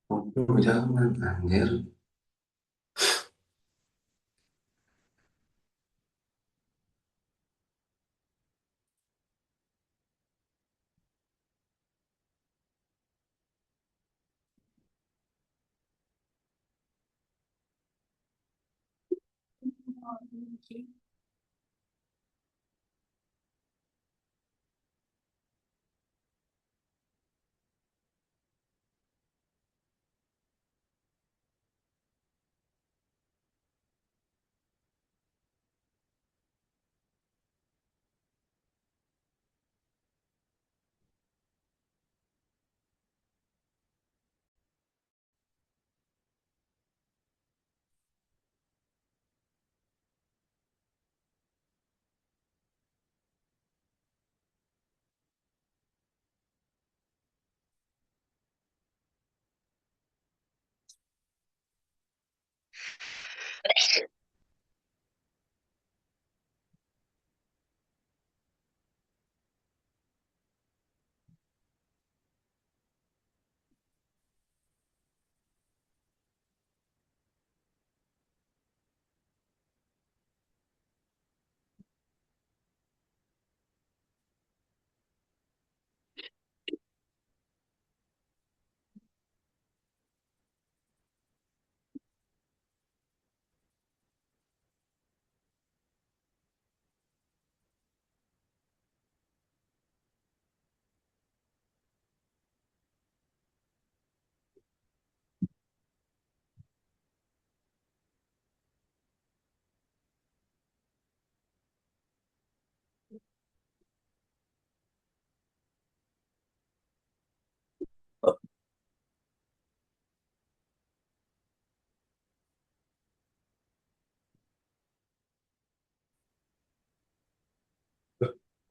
Ngobrol jangan anjir.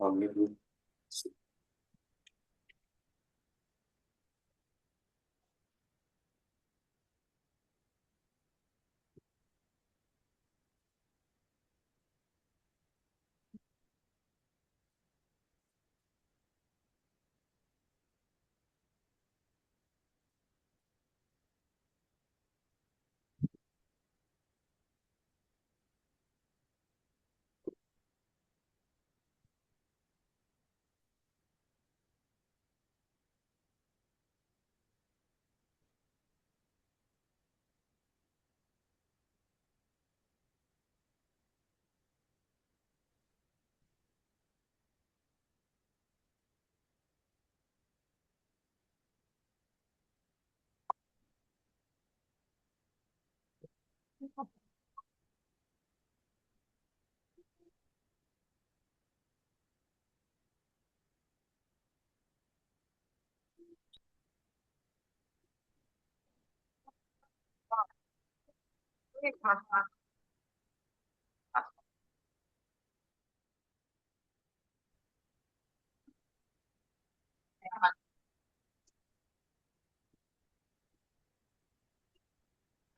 Oh, gitu.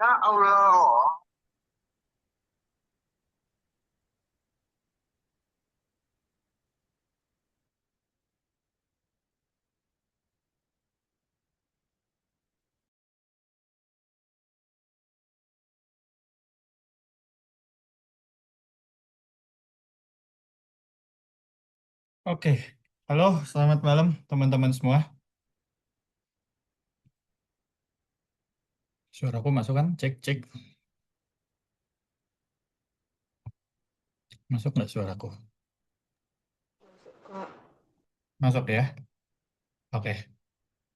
Ya Allah. Oke, halo, selamat malam teman-teman semua. Suaraku masuk kan? Cek, cek. Masuk nggak suaraku? Masuk ya? Oke.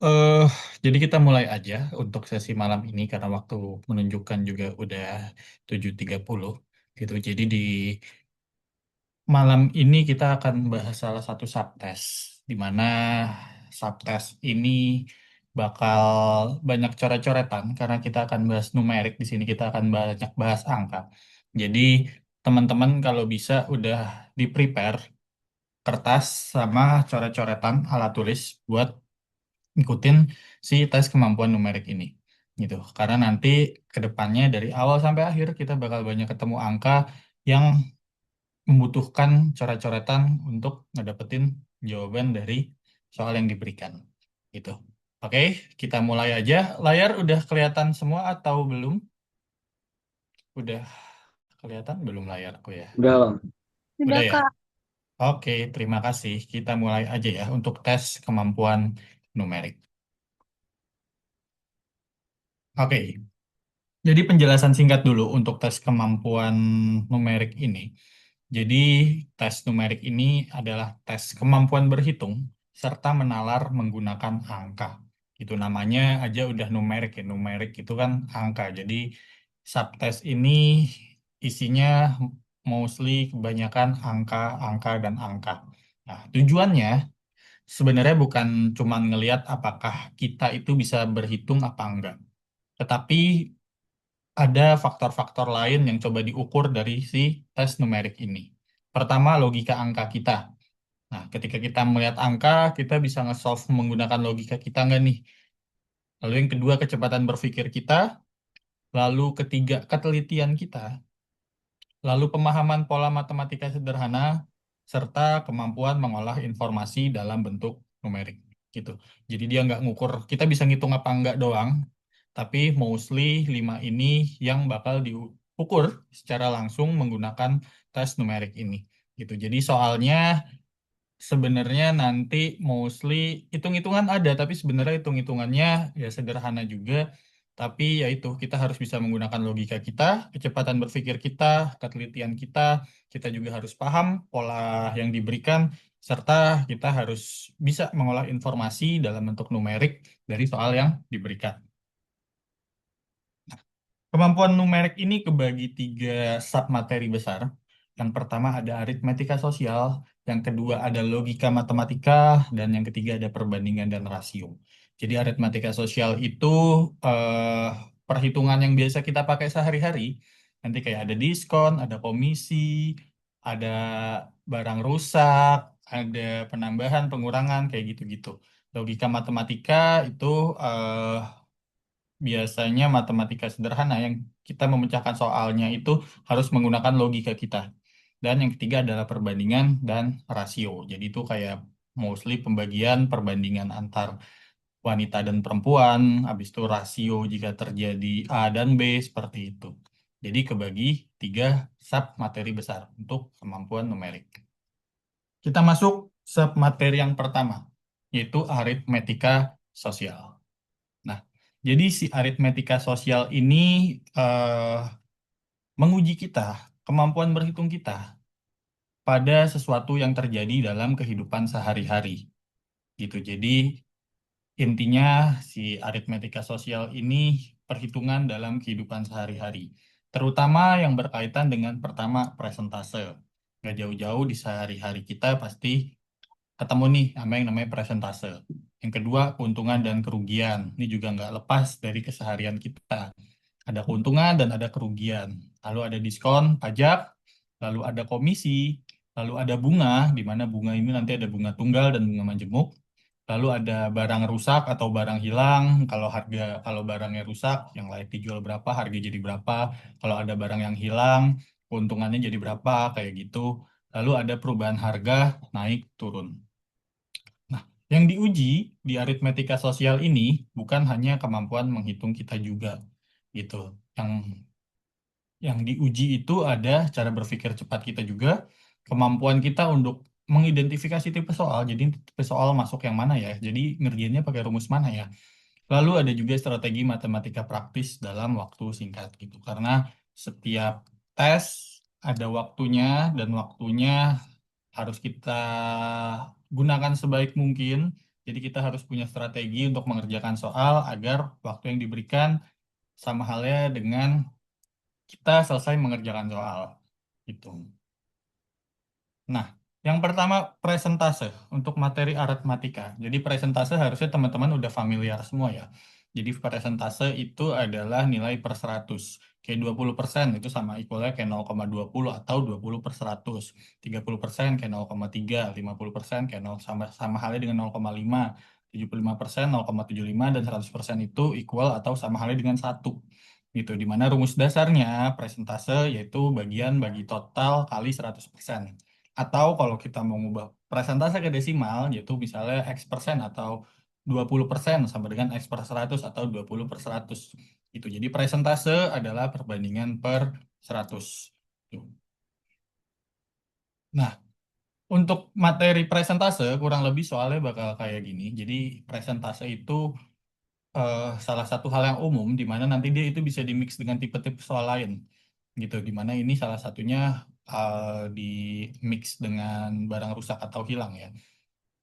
eh jadi kita mulai aja untuk sesi malam ini karena waktu menunjukkan juga udah 7.30 gitu. Jadi di malam ini kita akan bahas salah satu subtes, di mana subtes ini bakal banyak coret-coretan karena kita akan bahas numerik di sini, kita akan banyak bahas angka. Jadi teman-teman kalau bisa udah di-prepare kertas sama coret-coretan alat tulis buat ngikutin si tes kemampuan numerik ini. Gitu. Karena nanti ke depannya dari awal sampai akhir kita bakal banyak ketemu angka yang membutuhkan coret-coretan untuk ngedapetin jawaban dari soal yang diberikan. Gitu. Oke, kita mulai aja. Layar udah kelihatan semua atau belum? Udah kelihatan belum layarku ya? Udah, Bang. Udah Sudah, ya? Kak. Oke, terima kasih. Kita mulai aja ya untuk tes kemampuan numerik. Oke, jadi penjelasan singkat dulu untuk tes kemampuan numerik ini. Jadi tes numerik ini adalah tes kemampuan berhitung serta menalar menggunakan angka. Itu namanya aja udah numerik ya. Numerik itu kan angka. Jadi subtes ini isinya mostly kebanyakan angka, angka, dan angka. Nah, tujuannya sebenarnya bukan cuma ngelihat apakah kita itu bisa berhitung apa enggak. Tetapi ada faktor-faktor lain yang coba diukur dari si tes numerik ini. Pertama, logika angka kita. Nah, ketika kita melihat angka, kita bisa nge-solve menggunakan logika kita nggak nih? Lalu yang kedua, kecepatan berpikir kita. Lalu ketiga, ketelitian kita. Lalu pemahaman pola matematika sederhana, serta kemampuan mengolah informasi dalam bentuk numerik. Gitu. Jadi dia nggak ngukur, kita bisa ngitung apa enggak doang, tapi mostly 5 ini yang bakal diukur secara langsung menggunakan tes numerik ini. Gitu. Jadi soalnya sebenarnya nanti mostly hitung-hitungan ada, tapi sebenarnya hitung-hitungannya ya sederhana juga. Tapi ya itu, kita harus bisa menggunakan logika kita, kecepatan berpikir kita, ketelitian kita, kita juga harus paham pola yang diberikan, serta kita harus bisa mengolah informasi dalam bentuk numerik dari soal yang diberikan. Kemampuan numerik ini kebagi 3 submateri besar. Yang pertama ada aritmetika sosial, yang kedua ada logika matematika, dan yang ketiga ada perbandingan dan rasio. Jadi aritmetika sosial itu eh, perhitungan yang biasa kita pakai sehari-hari. Nanti kayak ada diskon, ada komisi, ada barang rusak, ada penambahan, pengurangan, kayak gitu-gitu. Logika matematika itu eh, biasanya matematika sederhana yang kita memecahkan soalnya itu harus menggunakan logika kita. Dan yang ketiga adalah perbandingan dan rasio. Jadi itu kayak mostly pembagian perbandingan antar wanita dan perempuan, habis itu rasio jika terjadi A dan B, seperti itu. Jadi kebagi 3 sub materi besar untuk kemampuan numerik. Kita masuk sub materi yang pertama, yaitu aritmetika sosial. Nah, jadi si aritmetika sosial ini eh, menguji kita, kemampuan berhitung kita pada sesuatu yang terjadi dalam kehidupan sehari-hari. Gitu. Jadi intinya si aritmetika sosial ini perhitungan dalam kehidupan sehari-hari. Terutama yang berkaitan dengan pertama presentase. Nggak jauh-jauh di sehari-hari kita pasti ketemu nih sama yang namanya presentase. Yang kedua, keuntungan dan kerugian. Ini juga nggak lepas dari keseharian kita. Ada keuntungan dan ada kerugian. Lalu ada diskon, pajak, lalu ada komisi, lalu ada bunga, di mana bunga ini nanti ada bunga tunggal dan bunga majemuk. Lalu ada barang rusak atau barang hilang. Kalau barangnya rusak, yang layak dijual berapa, harga jadi berapa. Kalau ada barang yang hilang, keuntungannya jadi berapa, kayak gitu. Lalu ada perubahan harga, naik, turun. Nah, yang diuji di aritmetika sosial ini bukan hanya kemampuan menghitung kita juga, gitu. Yang yang diuji itu ada cara berpikir cepat kita juga, kemampuan kita untuk mengidentifikasi tipe soal. Jadi tipe soal masuk yang mana ya? Jadi ngerjainnya pakai rumus mana ya? Lalu ada juga strategi matematika praktis dalam waktu singkat gitu. Karena setiap tes ada waktunya dan waktunya harus kita gunakan sebaik mungkin. Jadi kita harus punya strategi untuk mengerjakan soal agar waktu yang diberikan sama halnya dengan kita selesai mengerjakan soal. Gitu. Nah, yang pertama presentase untuk materi aritmatika. Jadi presentase harusnya teman-teman udah familiar semua ya. Jadi presentase itu adalah nilai per 100. Kayak 20% itu sama equalnya kayak 0,20 atau 20 per 100. 30% kayak 0,3, 50% kayak 0, sama halnya dengan 0,5, 75% 0,75 dan 100% itu equal atau sama halnya dengan 1. Gitu, di mana rumus dasarnya presentase yaitu bagian bagi total kali 100%. Atau kalau kita mau ngubah presentase ke desimal, yaitu misalnya X persen atau 20% sama dengan X per 100 atau 20 per 100. Gitu. Jadi presentase adalah perbandingan per 100. Tuh. Nah, untuk materi presentase kurang lebih soalnya bakal kayak gini. Jadi presentase itu salah satu hal yang umum di mana nanti dia itu bisa dimix dengan tipe-tipe soal lain gitu, di mana ini salah satunya di mix dengan barang rusak atau hilang ya.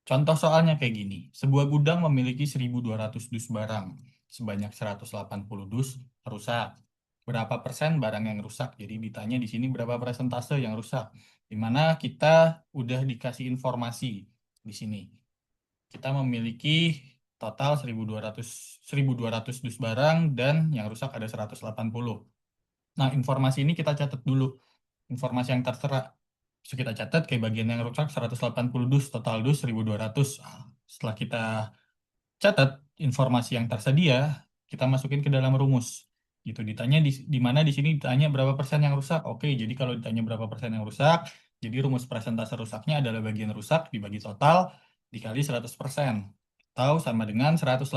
Contoh soalnya kayak gini, sebuah gudang memiliki 1.200 dus barang, sebanyak 180 dus rusak. Berapa persen barang yang rusak? Jadi ditanya di sini berapa persentase yang rusak, di mana kita udah dikasih informasi di sini. Kita memiliki total 1.200 dus barang dan yang rusak ada 180. Nah, informasi ini kita catat dulu. Informasi yang tertera. Bisa kita catat kayak bagian yang rusak 180 dus, total dus 1.200. Setelah kita catat informasi yang tersedia, kita masukin ke dalam rumus. Gitu ditanya di mana di sini ditanya berapa persen yang rusak. Oke, jadi kalau ditanya berapa persen yang rusak, jadi rumus persentase rusaknya adalah bagian rusak dibagi total dikali 100%. Atau sama dengan 180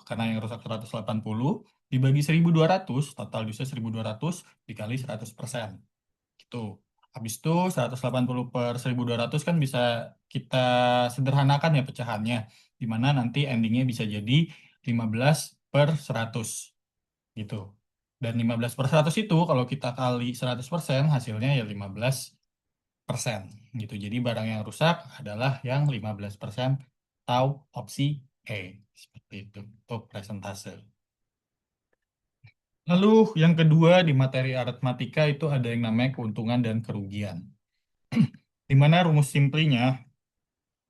karena yang rusak 180 dibagi 1.200, total dusnya 1.200 dikali 100%. Gitu. Habis itu 180 per 1.200 kan bisa kita sederhanakan ya pecahannya. Di mana nanti endingnya bisa jadi 15 per 100 gitu. Dan 15 per 100 itu kalau kita kali 100% hasilnya ya 15% gitu. Jadi barang yang rusak adalah yang 15% atau opsi E. Seperti itu untuk presentase. Lalu yang kedua di materi aritmatika itu ada yang namanya keuntungan dan kerugian. Di mana rumus simplinya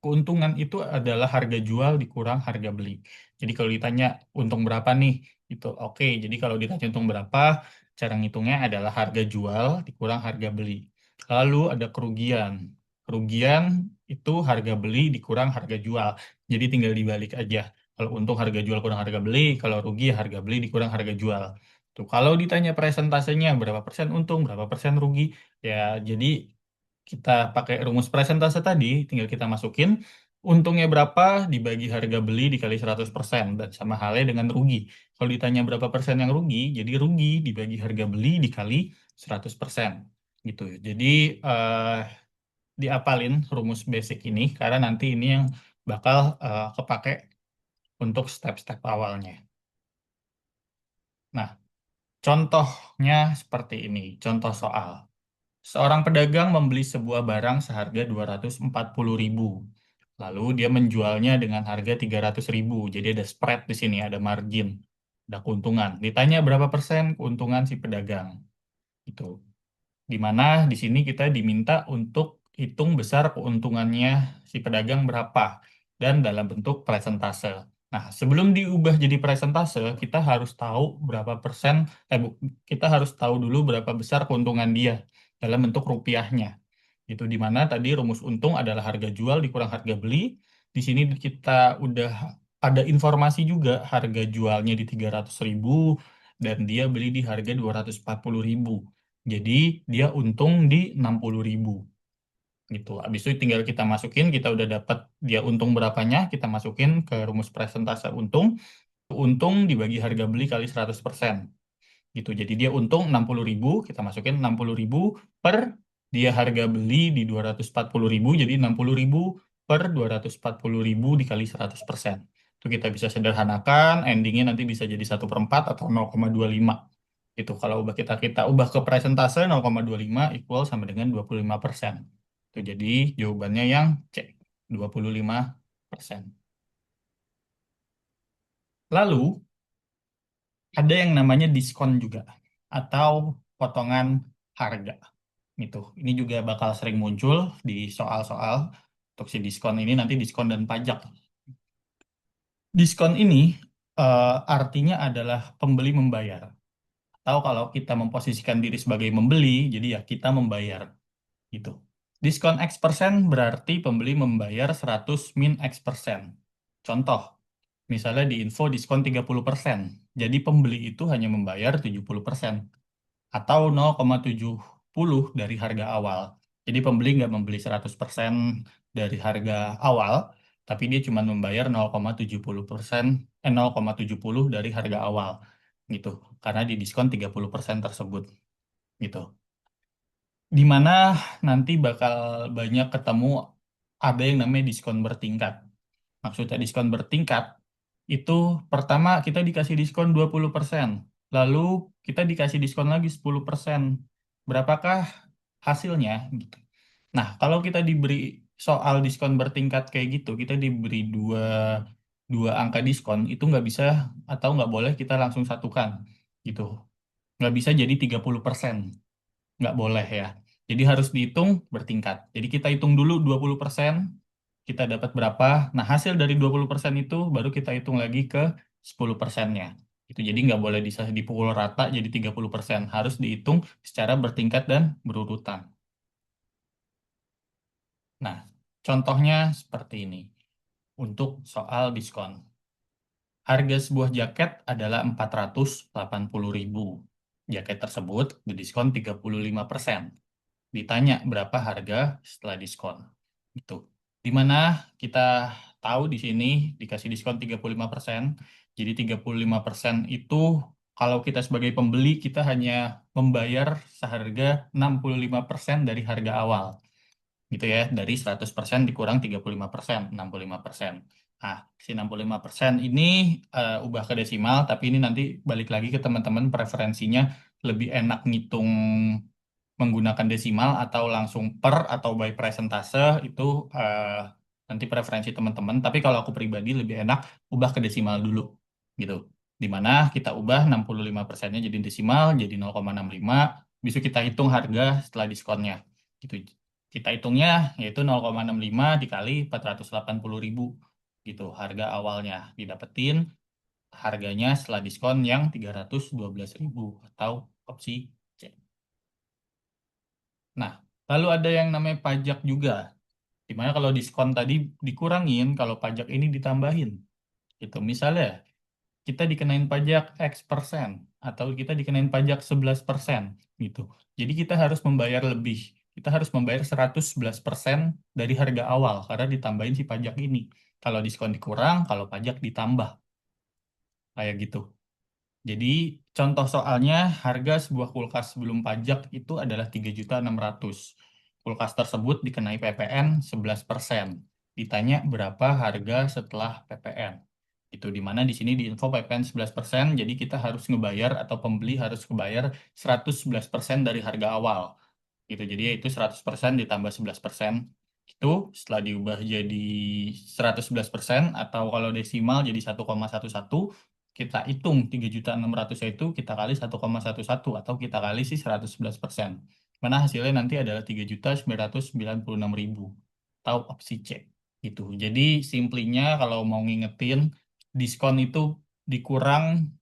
keuntungan itu adalah harga jual dikurang harga beli. Jadi kalau ditanya untung berapa nih, itu oke. Jadi kalau ditanya untung berapa, cara ngitungnya adalah harga jual dikurang harga beli. Lalu ada kerugian. Kerugian itu harga beli dikurang harga jual. Jadi tinggal dibalik aja. Kalau untung harga jual kurang harga beli, kalau rugi ya harga beli dikurang harga jual. Tuh, kalau ditanya presentasenya berapa persen untung, berapa persen rugi, ya jadi kita pakai rumus presentase tadi, tinggal kita masukin untungnya berapa dibagi harga beli dikali 100% dan sama halnya dengan rugi. Kalau ditanya berapa persen yang rugi, jadi rugi dibagi harga beli dikali 100%. Gitu. Jadi eh, diapalin rumus basic ini karena nanti ini yang bakal kepake untuk step-step awalnya. Nah, contohnya seperti ini, contoh soal. Seorang pedagang membeli sebuah barang seharga 240.000. Lalu dia menjualnya dengan harga 300.000. Jadi ada spread di sini, ada margin, ada keuntungan. Ditanya berapa persen keuntungan si pedagang. Itu. Di mana di sini kita diminta untuk hitung besar keuntungannya si pedagang berapa dan dalam bentuk presentase. Nah, sebelum diubah jadi presentase, kita harus tahu berapa persen, kita harus tahu dulu berapa besar keuntungan dia dalam bentuk rupiahnya. Itu di mana tadi rumus untung adalah harga jual dikurang harga beli. Di sini kita udah ada informasi juga harga jualnya di 300.000 dan dia beli di harga 240.000. Jadi dia untung di 60.000 gitu. Habis itu tinggal kita masukin, kita udah dapat dia untung berapanya, kita masukin ke rumus presentase untung. Untung dibagi harga beli kali 100% gitu. Jadi dia untung 60.000, kita masukin 60.000 per dia harga beli di 240.000, jadi 60.000 per 240.000 dikali 100%. Itu kita bisa sederhanakan, endingnya nanti bisa jadi 1/4 atau 0,25. Itu kalau kita ubah ke presentase 0,25 equal sama dengan 25%. Itu jadi jawabannya yang C, 25%. Lalu ada yang namanya diskon juga atau potongan harga. Gitu. Ini juga bakal sering muncul di soal-soal untuk si diskon ini nanti diskon dan pajak. Diskon ini artinya adalah pembeli membayar. Atau kalau kita memposisikan diri sebagai membeli, jadi ya kita membayar gitu. Diskon X persen berarti pembeli membayar 100 min X persen. Contoh, misalnya di info diskon 30%. Jadi pembeli itu hanya membayar 70% atau 0,70 dari harga awal. Jadi pembeli nggak membeli 100% dari harga awal, tapi dia cuma membayar 0,70%, 0,70 dari harga awal gitu. Karena di diskon 30% tersebut gitu. Di mana nanti bakal banyak ketemu ada yang namanya diskon bertingkat. Maksudnya diskon bertingkat itu pertama kita dikasih diskon 20%, lalu kita dikasih diskon lagi 10%. Berapakah hasilnya gitu. Nah, kalau kita diberi soal diskon bertingkat kayak gitu, kita diberi dua dua angka diskon itu nggak bisa atau nggak boleh kita langsung satukan gitu. Nggak bisa jadi 30%, nggak boleh ya. Jadi harus dihitung bertingkat. Jadi kita hitung dulu 20%, kita dapat berapa. Nah, hasil dari 20% itu baru kita hitung lagi ke 10%-nya. Itu jadi nggak boleh dipukul rata jadi 30%. Harus dihitung secara bertingkat dan berurutan. Nah, contohnya seperti ini. Untuk soal diskon. Harga sebuah jaket adalah 480.000. Jaket tersebut didiskon 35%. Ditanya berapa harga setelah diskon. Itu. Di mana kita tahu di sini dikasih diskon 35%. Jadi 35% itu kalau kita sebagai pembeli kita hanya membayar seharga 65% dari harga awal. Gitu ya, dari 100% dikurang 35%, 65%. Nah, si 65% ini ubah ke desimal, tapi ini nanti balik lagi ke teman-teman preferensinya lebih enak ngitung menggunakan desimal atau langsung per atau by presentase itu nanti preferensi teman-teman. Tapi kalau aku pribadi lebih enak ubah ke desimal dulu gitu. Di mana kita ubah 65%-nya jadi desimal jadi 0,65. Bisa kita hitung harga setelah diskonnya. Gitu. Kita hitungnya yaitu 0,65 dikali 480.000 gitu harga awalnya didapetin harganya setelah diskon yang 312.000 atau opsi C. Nah, lalu ada yang namanya pajak juga. Dimana kalau diskon tadi dikurangin, kalau pajak ini ditambahin. Gitu. Misalnya, kita dikenain pajak X persen, atau kita dikenain pajak 11% gitu. Jadi kita harus membayar lebih. Kita harus membayar 111% dari harga awal, karena ditambahin si pajak ini. Kalau diskon dikurang, kalau pajak ditambah. Kayak gitu. Jadi contoh soalnya harga sebuah kulkas sebelum pajak itu adalah 3.600.000. Kulkas tersebut dikenai PPN 11%. Ditanya berapa harga setelah PPN. Itu di mana di sini di info PPN 11%, jadi kita harus ngebayar atau pembeli harus ngebayar 111% dari harga awal. Gitu. Jadi itu 100% ditambah 11%. Itu setelah diubah jadi 111% atau kalau desimal jadi 1,11 kita hitung 3.600 itu kita kali 1,11 atau kita kali sih 111%. Mana hasilnya nanti adalah 3.996.000 atau opsi C gitu. Jadi simplinya kalau mau ngingetin diskon itu dikurang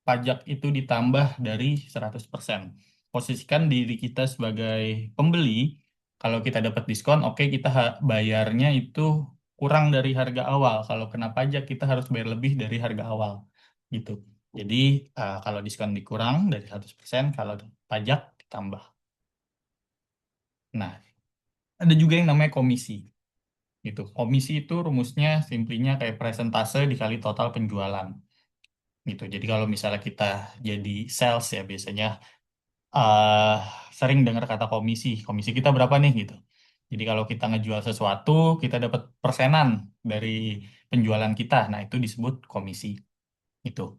pajak itu ditambah dari 100%. Posisikan diri kita sebagai pembeli, kalau kita dapat diskon, oke kita bayarnya itu kurang dari harga awal. Kalau kena pajak kita harus bayar lebih dari harga awal. Gitu. Jadi kalau diskon dikurang dari 100%, kalau pajak ditambah. Nah, ada juga yang namanya komisi. Gitu. Komisi itu rumusnya simplinya kayak presentase dikali total penjualan. Gitu. Jadi kalau misalnya kita jadi sales ya biasanya eh sering dengar kata komisi. Komisi kita berapa nih gitu. Jadi kalau kita ngejual sesuatu, kita dapat persenan dari penjualan kita. Nah, itu disebut komisi. Itu.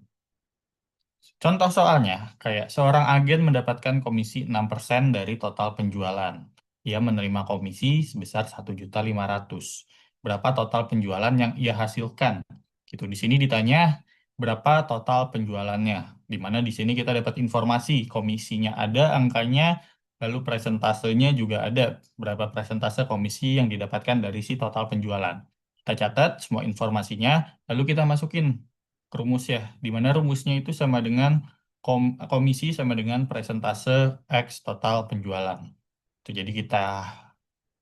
Contoh soalnya, kayak seorang agen mendapatkan komisi 6% dari total penjualan. Ia menerima komisi sebesar 1.500.000. Berapa total penjualan yang ia hasilkan? Gitu. Di sini ditanya berapa total penjualannya. Di mana di sini kita dapat informasi komisinya ada angkanya, lalu presentasenya juga ada berapa presentase komisi yang didapatkan dari si total penjualan. Kita catat semua informasinya, lalu kita masukin ke rumus ya, di mana rumusnya itu sama dengan komisi sama dengan presentase X total penjualan. Itu jadi kita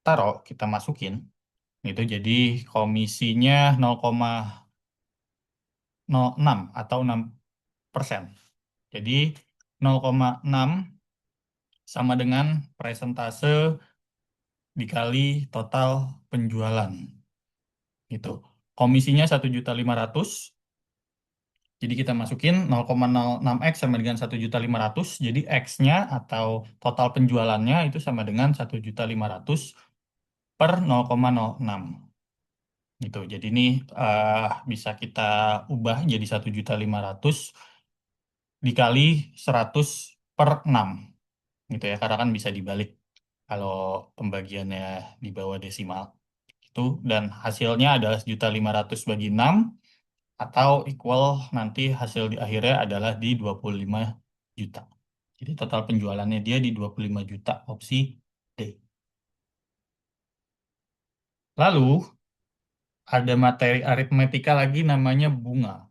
taruh, kita masukin, itu jadi komisinya 0,06 atau 6. persen. Jadi 0,6 sama dengan presentase dikali total penjualan. Gitu. Komisinya 1.500.000. Jadi kita masukin 0,06 X sama dengan 1.500.000. Jadi X-nya atau total penjualannya itu sama dengan 1.500.000 per 0,06. Gitu. Jadi ini eh, bisa kita ubah jadi 1.500.000 dikali 100 per 6. Gitu ya, karena kan bisa dibalik kalau pembagiannya di bawah desimal. Itu, dan hasilnya adalah 1.500.000 bagi 6 atau equal nanti hasil di akhirnya adalah di 25 juta. Jadi total penjualannya dia di 25 juta, opsi D. Lalu ada materi aritmetika lagi namanya bunga.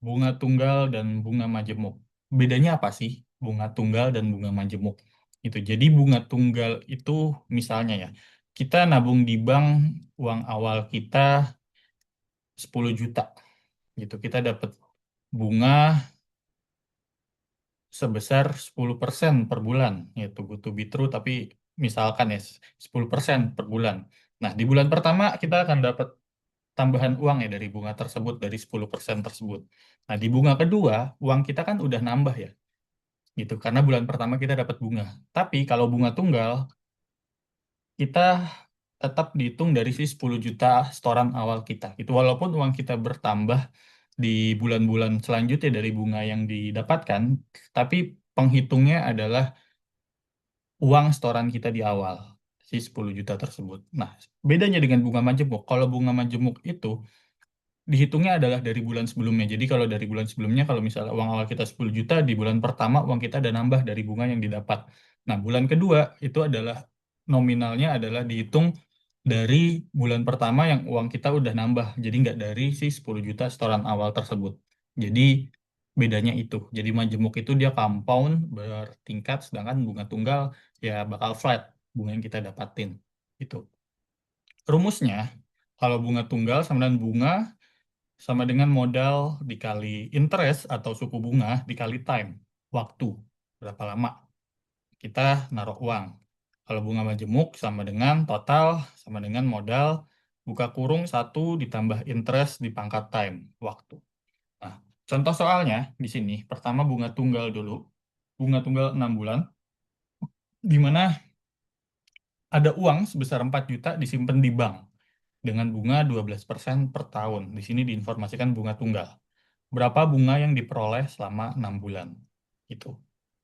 Bunga tunggal dan bunga majemuk. Bedanya apa sih bunga tunggal dan bunga majemuk? Itu. Jadi bunga tunggal itu misalnya ya, kita nabung di bank uang awal kita 10 juta gitu. Kita dapat bunga sebesar 10% per bulan, yaitu good to be true, tapi misalkan ya 10% per bulan. Nah, di bulan pertama kita akan dapat tambahan uang ya dari bunga tersebut, dari 10% tersebut. Nah, di bunga kedua, uang kita kan udah nambah ya, gitu. Karena bulan pertama kita dapat bunga. Tapi kalau bunga tunggal, kita tetap dihitung dari si 10 juta setoran awal kita. Itu walaupun uang kita bertambah di bulan-bulan selanjutnya dari bunga yang didapatkan, tapi penghitungnya adalah uang setoran kita di awal, si 10 juta tersebut. Nah, bedanya dengan bunga majemuk, kalau bunga majemuk itu dihitungnya adalah dari bulan sebelumnya. Jadi kalau dari bulan sebelumnya, kalau misalnya uang awal kita 10 juta, di bulan pertama uang kita ada nambah dari bunga yang didapat. Nah, bulan kedua itu adalah nominalnya adalah dihitung dari bulan pertama yang uang kita udah nambah. Jadi nggak dari si 10 juta setoran awal tersebut. Jadi bedanya itu. Jadi majemuk itu dia compound bertingkat, sedangkan bunga tunggal ya bakal flat bunga yang kita dapatin. Itu. Rumusnya, kalau bunga tunggal sama dengan modal dikali interest atau suku bunga dikali time, waktu, berapa lama kita naruh uang. Kalau bunga majemuk sama dengan total, sama dengan modal, buka kurung 1 ditambah interest di pangkat time, waktu. Nah, contoh soalnya di sini, pertama bunga tunggal dulu. Bunga tunggal 6 bulan, di mana ada uang sebesar 4 juta disimpan di bank dengan bunga 12% per tahun. Di sini diinformasikan bunga tunggal. Berapa bunga yang diperoleh selama 6 bulan. Itu.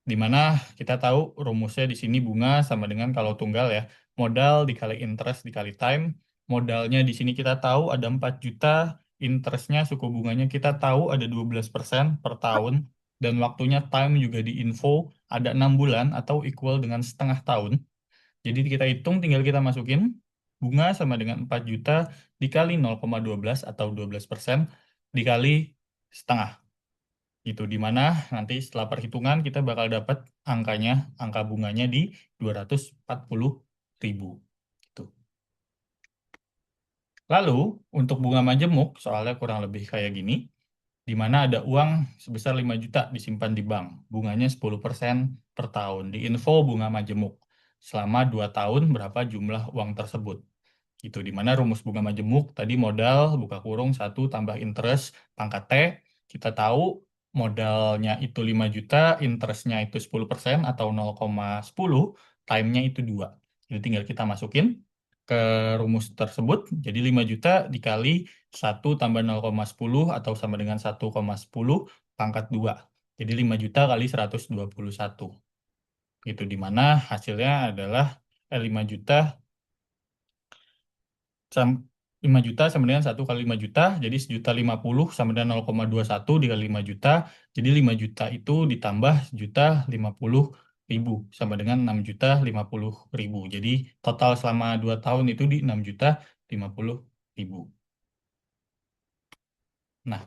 Dimana kita tahu rumusnya di sini bunga sama dengan kalau tunggal ya, modal dikali interest dikali time. Modalnya di sini kita tahu ada 4 juta, interestnya suku bunganya kita tahu ada 12% per tahun, dan waktunya time juga di info ada 6 bulan atau equal dengan setengah tahun. Jadi kita hitung, tinggal kita masukin bunga sama dengan 4 juta dikali 0,12 atau 12% dikali setengah. Itu di mana nanti setelah perhitungan kita bakal dapat angkanya, angka bunganya di 240.000. Gitu. Lalu untuk bunga majemuk soalnya kurang lebih kayak gini, di mana ada uang sebesar 5 juta disimpan di bank. Bunganya 10% per tahun. Di info bunga majemuk. Selama 2 tahun berapa jumlah uang tersebut. Gitu, di mana rumus bunga majemuk tadi modal buka kurung 1 tambah interest pangkat T. Kita tahu modalnya itu 5 juta, interestnya itu 10% atau 0,10, time-nya itu 2. Jadi tinggal kita masukin ke rumus tersebut. Jadi 5 juta dikali 1 tambah 0,10 atau sama dengan 1,10 pangkat 2. Jadi 5 juta kali 121. Itu di mana hasilnya adalah 5 juta 5 juta sama dengan 1 kali 5 juta, jadi 1.050 sama dengan 0,21 dikali 5 juta, jadi 5 juta itu ditambah 1.050.000 sama dengan 6.050.000. Jadi total selama 2 tahun itu di 6.050.000. Nah,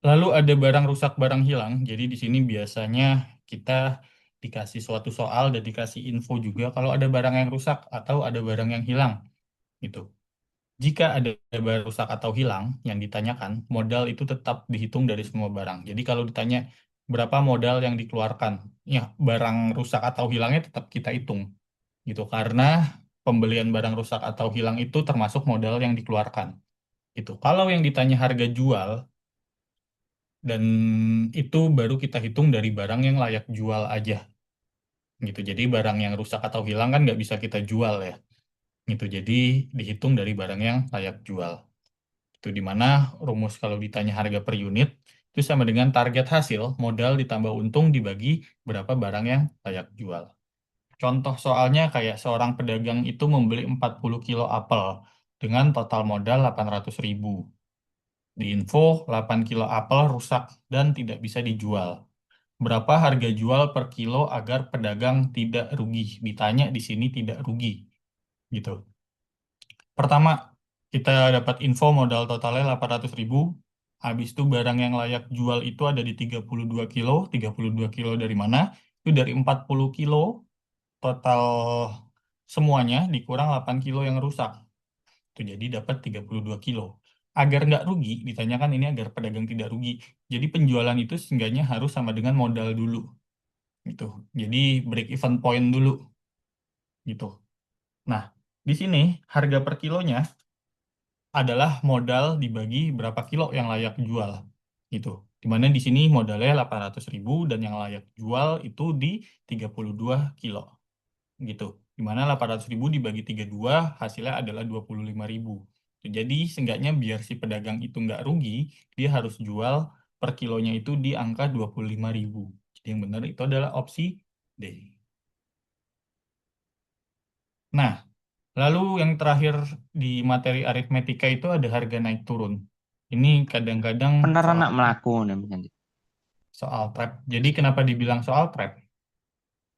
lalu ada barang rusak, barang hilang. Jadi di sini biasanya kita dikasih suatu soal dan dikasih info juga kalau ada barang yang rusak atau ada barang yang hilang. Gitu. Jika ada barang rusak atau hilang yang ditanyakan, modal itu tetap dihitung dari semua barang. Jadi kalau ditanya berapa modal yang dikeluarkan, ya barang rusak atau hilangnya tetap kita hitung gitu. Karena pembelian barang rusak atau hilang itu termasuk modal yang dikeluarkan gitu. Kalau yang ditanya harga jual dan itu baru kita hitung dari barang yang layak jual aja gitu. Jadi barang yang rusak atau hilang kan nggak bisa kita jual ya gitu. Jadi dihitung dari barang yang layak jual. Itu di mana rumus kalau ditanya harga per unit itu sama dengan target hasil modal ditambah untung dibagi berapa barang yang layak jual. Contoh soalnya kayak seorang pedagang itu membeli 40 kilo apel dengan total modal 800.000. Di info 8 kilo apel rusak dan tidak bisa dijual. Berapa harga jual per kilo agar pedagang tidak rugi? Ditanya di sini tidak rugi gitu. Pertama, kita dapat info modal totalnya 800.000. Habis itu barang yang layak jual itu ada di 32 kilo. 32 kilo dari mana? Itu dari 40 kilo total semuanya dikurang 8 kilo yang rusak. Itu jadi dapat 32 kilo. Agar nggak rugi, ditanyakan ini agar pedagang tidak rugi. Jadi penjualan itu seenggaknya harus sama dengan modal dulu. Gitu. Jadi break even point dulu. Gitu. Nah, di sini harga per kilonya adalah modal dibagi berapa kilo yang layak jual gitu. Dimana di sini modalnya 800.000 dan yang layak jual itu di 32 kilo gitu. Dimana 800.000 dibagi 32 hasilnya adalah 25.000. Jadi seenggaknya biar si pedagang itu nggak rugi, dia harus jual per kilonya itu di angka 25.000. Jadi yang benar itu adalah opsi D. Nah, lalu yang terakhir di materi aritmetika itu ada harga naik turun. Ini kadang-kadang Bener soal anak melaku namanya. soal trap. Jadi kenapa dibilang soal trap?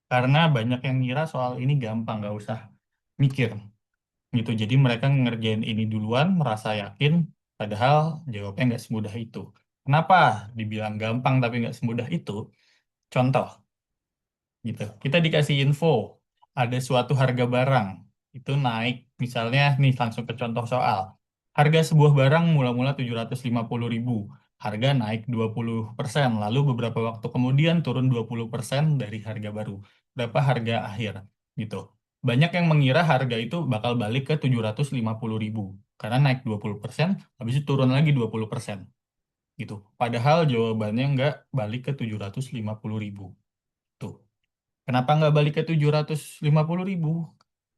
Karena banyak yang ngira soal ini gampang, nggak usah mikir gitu. Jadi mereka ngerjain ini duluan, merasa yakin, padahal jawabnya nggak semudah itu. Kenapa dibilang gampang tapi nggak semudah itu? Contoh, gitu. Kita dikasih info, ada suatu harga barang, itu naik, misalnya nih langsung ke contoh soal. Harga sebuah barang mula-mula 750.000, harga naik 20%, lalu beberapa waktu kemudian turun 20% dari harga baru. Berapa harga akhir, gitu. Banyak yang mengira harga itu bakal balik ke 750.000, karena naik 20%, habis itu turun lagi 20%, gitu. Padahal jawabannya nggak balik ke 750.000. Tuh. Kenapa nggak balik ke 750.000?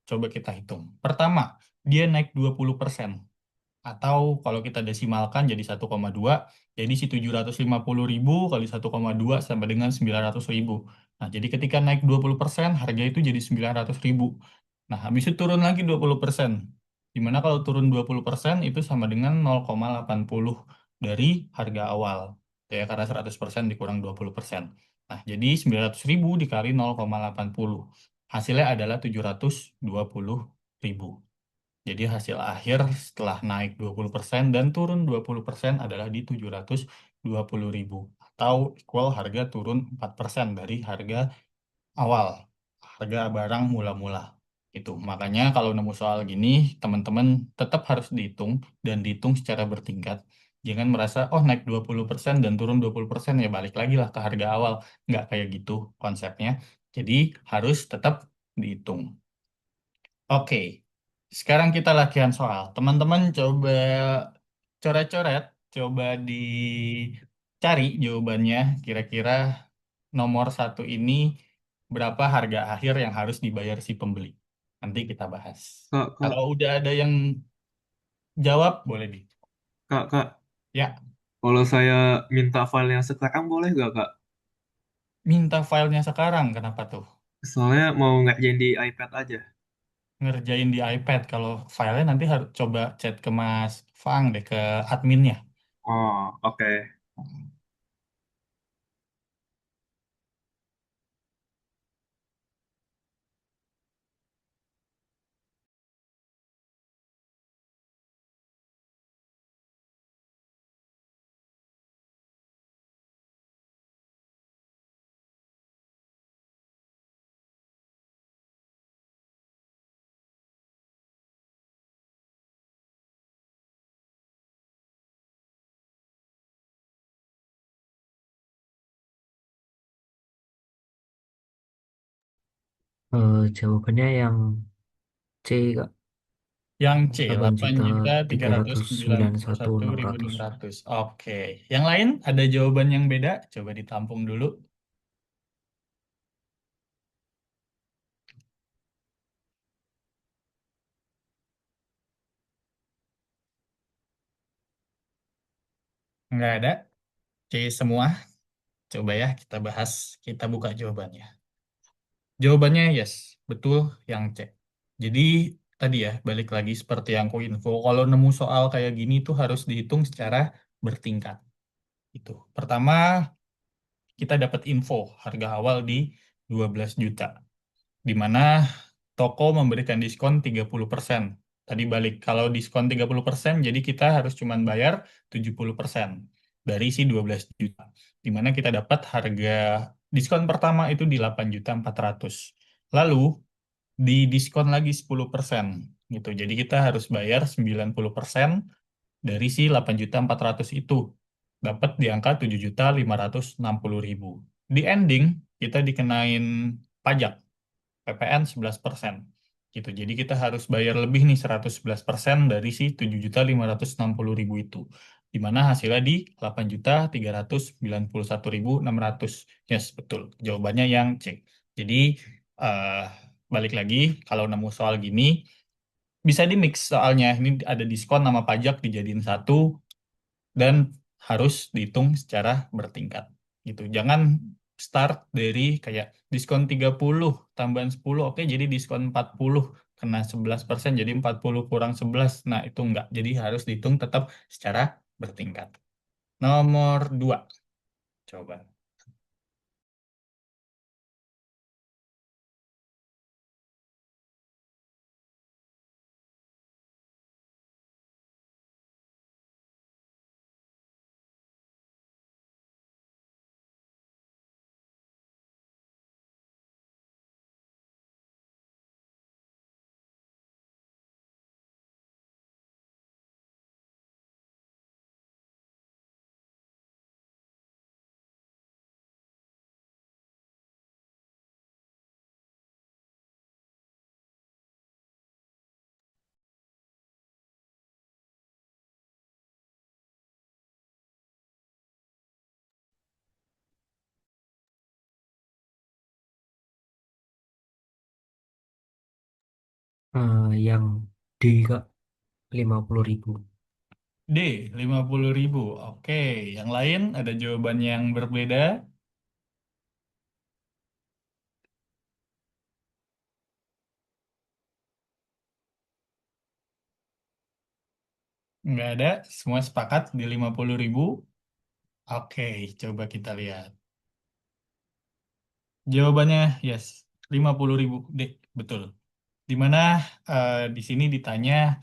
Coba kita hitung. Pertama, dia naik 20%. Atau kalau kita desimalkan jadi 1,2, jadi si 750.000 kali 1,2 sama dengan 900.000. Nah, jadi ketika naik 20%, harga itu jadi 900.000. Nah, habis itu turun lagi 20%. Dimana kalau turun 20% itu sama dengan 0,80 dari harga awal. Ya, karena 100% dikurang 20%. Nah, jadi 900.000 dikali 0,80. Hasilnya adalah 720.000. Jadi hasil akhir setelah naik 20% dan turun 20% adalah di 720.000. Atau equal harga turun 4% dari harga awal, harga barang mula-mula. Itu. Makanya kalau nemu soal gini, teman-teman tetap harus dihitung dan dihitung secara bertingkat. Jangan merasa, oh naik 20% dan turun 20% ya balik lagi lah ke harga awal. Nggak kayak gitu konsepnya. Jadi harus tetap dihitung. Oke, sekarang kita latihan soal. Teman-teman coba coret-coret, coba dicari jawabannya. Kira-kira nomor satu ini berapa harga akhir yang harus dibayar si pembeli. Nanti kita bahas. Kak, kak, Kalau udah ada yang jawab, boleh di. kak, Ya, kalau saya minta file yang sekarang boleh gak, kak? minta filenya sekarang. Kenapa tuh? Soalnya mau ngerjain di iPad aja. Ngerjain di iPad. Kalau filenya nanti harus coba chat ke Mas Fang deh, ke adminnya. Oh, oke. Jawabannya yang C, Kak. Yang C, delapan delapan juta juta tiga tiga ratus ratus sembilan sembilan puluh satu satu enam ribu ratus enam ratus. Oke. Yang lain ada jawaban yang beda? Coba ditampung dulu. Nggak ada. C semua. Coba ya kita bahas. Kita buka jawabannya. Jawabannya yes, betul yang C. Jadi tadi ya, balik lagi seperti yang ku info. Kalau nemu soal kayak gini tuh harus dihitung secara bertingkat. Itu. Pertama, kita dapat info harga awal di 12 juta. Di mana toko memberikan diskon 30%. Tadi balik, kalau diskon 30%, jadi kita harus cuman bayar 70% dari si 12 juta. Di mana kita dapat harga diskon pertama itu di 8.400.000. Lalu didiskon lagi 10% gitu. Jadi kita harus bayar 90% dari si 8.400.000 itu. Dapat di angka 7.560.000. Di ending kita dikenain pajak PPN 11%. Gitu. Jadi kita harus bayar lebih nih 111% dari si 7.560.000 itu. Di mana hasilnya di 8.391.600. Yes, betul. Jawabannya yang C. Jadi eh, balik lagi kalau nemu soal gini bisa di mix soalnya. Ini ada diskon sama pajak dijadiin satu dan harus dihitung secara bertingkat gitu. Jangan start dari kayak diskon 30 tambahan 10, oke jadi diskon 40 kena 11% jadi 40 kurang 11. Nah, itu enggak. Jadi harus dihitung tetap secara bertingkat. Nomor 2 coba. Yang D, Kak. 50.000. D, 50.000. Oke, yang lain ada jawaban yang berbeda? Enggak ada, semua sepakat di 50.000. Oke, coba kita lihat. Jawabannya yes, 50.000 deh, betul. Di mana di sini ditanya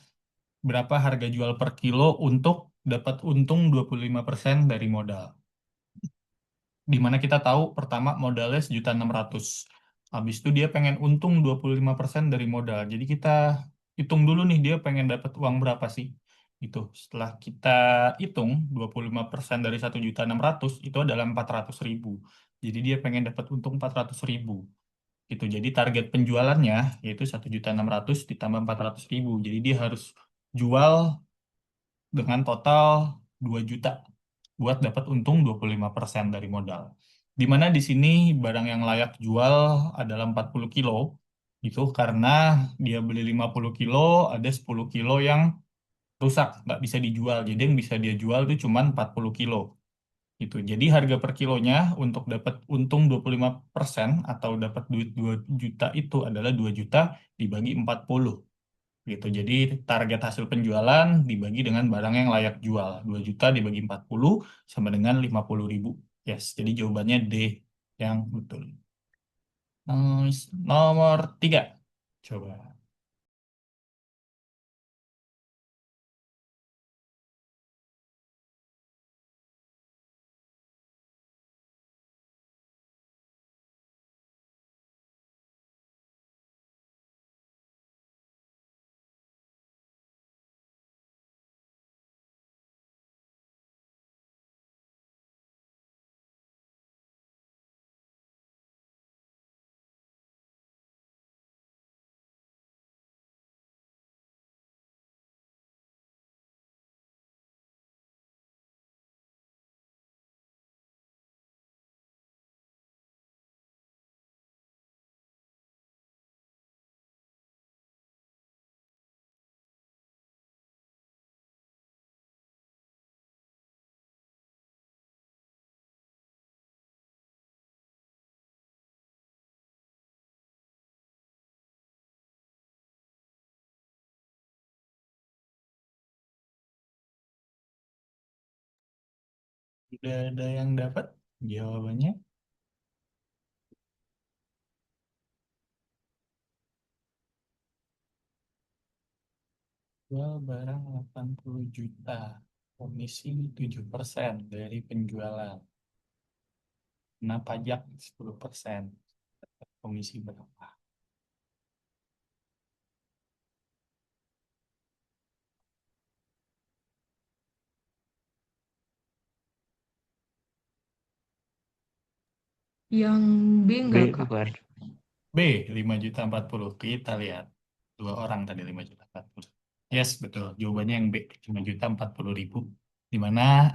berapa harga jual per kilo untuk dapat untung 25% dari modal. Di mana kita tahu pertama modalnya 1.600.000. Habis itu dia pengen untung 25% dari modal. Jadi kita hitung dulu nih dia pengen dapat uang berapa sih. Itu setelah kita hitung 25% dari 1.600.000 itu adalah 400.000. Jadi dia pengen dapat untung 400.000 gitu. Jadi target penjualannya yaitu 1.600.000 ditambah 400.000. Jadi dia harus jual dengan total 2 juta buat dapat untung 25% dari modal. Di mana di sini barang yang layak jual adalah 40 kilo. Itu karena dia beli 50 kilo, ada 10 kilo yang rusak, nggak bisa dijual. Jadi yang bisa dia jual itu cuma 40 kilo. Gitu. Jadi harga per kilonya untuk dapat untung 25% atau dapat duit 2 juta itu adalah 2 juta dibagi 40 gitu. Jadi target hasil penjualan dibagi dengan barang yang layak jual. 2 juta dibagi 40 sama dengan 50.000. Yes, jadi jawabannya D yang betul. Nice. Nomor 3. Coba. Udah ada yang dapat jawabannya? Jual barang 80 juta, komisi 7% dari penjualan. Kena pajak 10%. Komisi berapa? Yang B B enggak, Kak? bukan. B, 5.040.000. Kita lihat. Dua orang tadi 5.040.000. Yes, betul. Jawabannya yang B, 5.040.000. Di mana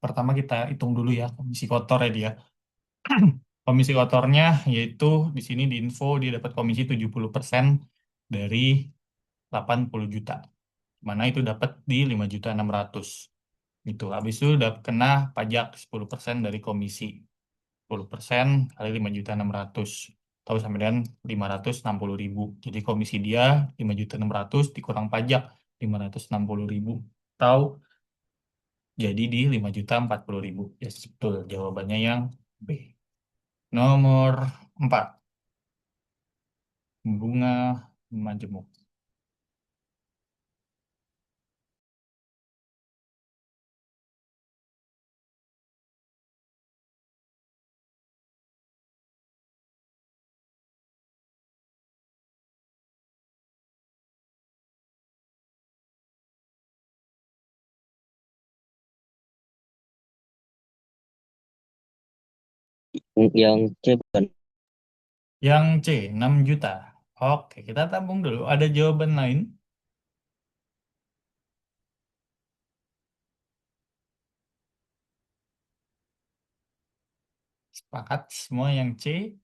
pertama kita hitung dulu ya komisi kotor ya dia. Komisi kotornya yaitu di sini di info dia dapat komisi 70% dari 80 juta. Mana itu dapat di 5.600.000. Itu. Habis itu udah kena pajak 10% dari komisi. 10% kali 5.600.000. Tahu sama dengan 560.000. Jadi komisi dia 5.600.000 dikurang pajak 560.000. Tahu jadi di 5.040.000. Ya, betul. Jawabannya yang B. Nomor 4. Bunga majemuk. Yang C bukan. Yang C, 6 juta. Oke, kita tabung dulu. Ada jawaban lain? Sepakat semua yang C?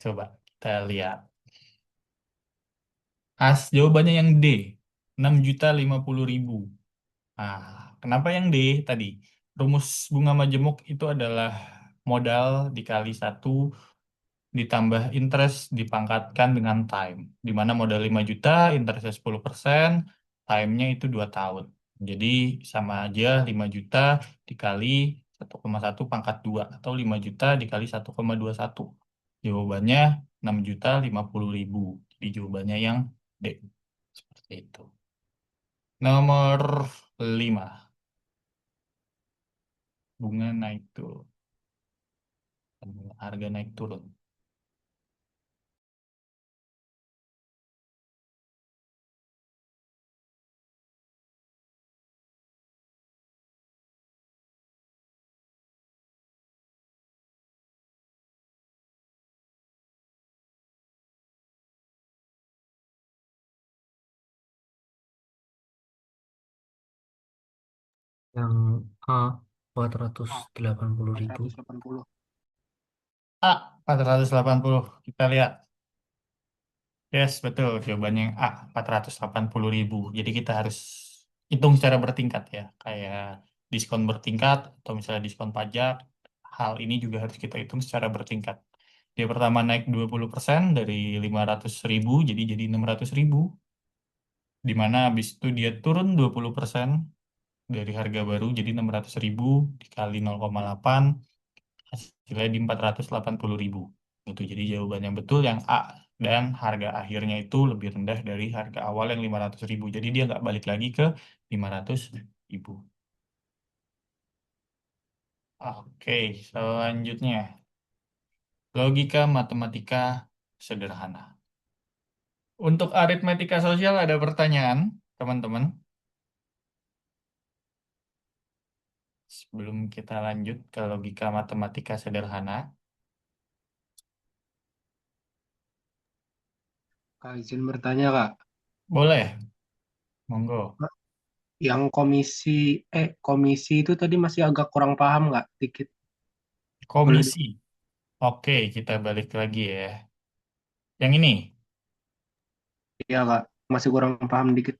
Coba kita lihat. Jawabannya yang D, 6.050.000. Ah, kenapa yang D tadi? Rumus bunga majemuk itu adalah modal dikali 1 ditambah interest dipangkatkan dengan time. Di mana modal 5 juta, interestnya 10%, time-nya itu 2 tahun. Jadi sama aja 5 juta dikali 1,1 pangkat 2 atau 5 juta dikali 1,21. Jawabannya 6.050.000. Jadi jawabannya yang D. Seperti itu. Nomor 5. Bunga naik turun. Harga naik turun. Yang A 480.000. 480. A, 480. Kita lihat. Yes, betul. Jawabannya yang A, 480.000. Jadi kita harus hitung secara bertingkat ya. Kayak diskon bertingkat atau misalnya diskon pajak. Hal ini juga harus kita hitung secara bertingkat. Dia pertama naik 20% dari 500.000 jadi 600.000. Di mana habis itu dia turun 20% dari harga baru jadi 600.000 dikali 0,8 hasilnya di 480.000. Itu jadi jawaban yang betul yang A. Dan harga akhirnya itu lebih rendah dari harga awal yang 500.000. Jadi dia nggak balik lagi ke 500.000. Oke, selanjutnya. Logika matematika sederhana. Untuk aritmetika sosial ada pertanyaan, teman-teman. Sebelum kita lanjut ke logika matematika sederhana. Kak, izin bertanya, Kak. Boleh, monggo. Yang komisi itu tadi masih agak kurang paham nggak? Dikit. Boleh Komisi. Oke, kita balik lagi ya. Yang ini, ya, Kak. Masih kurang paham dikit.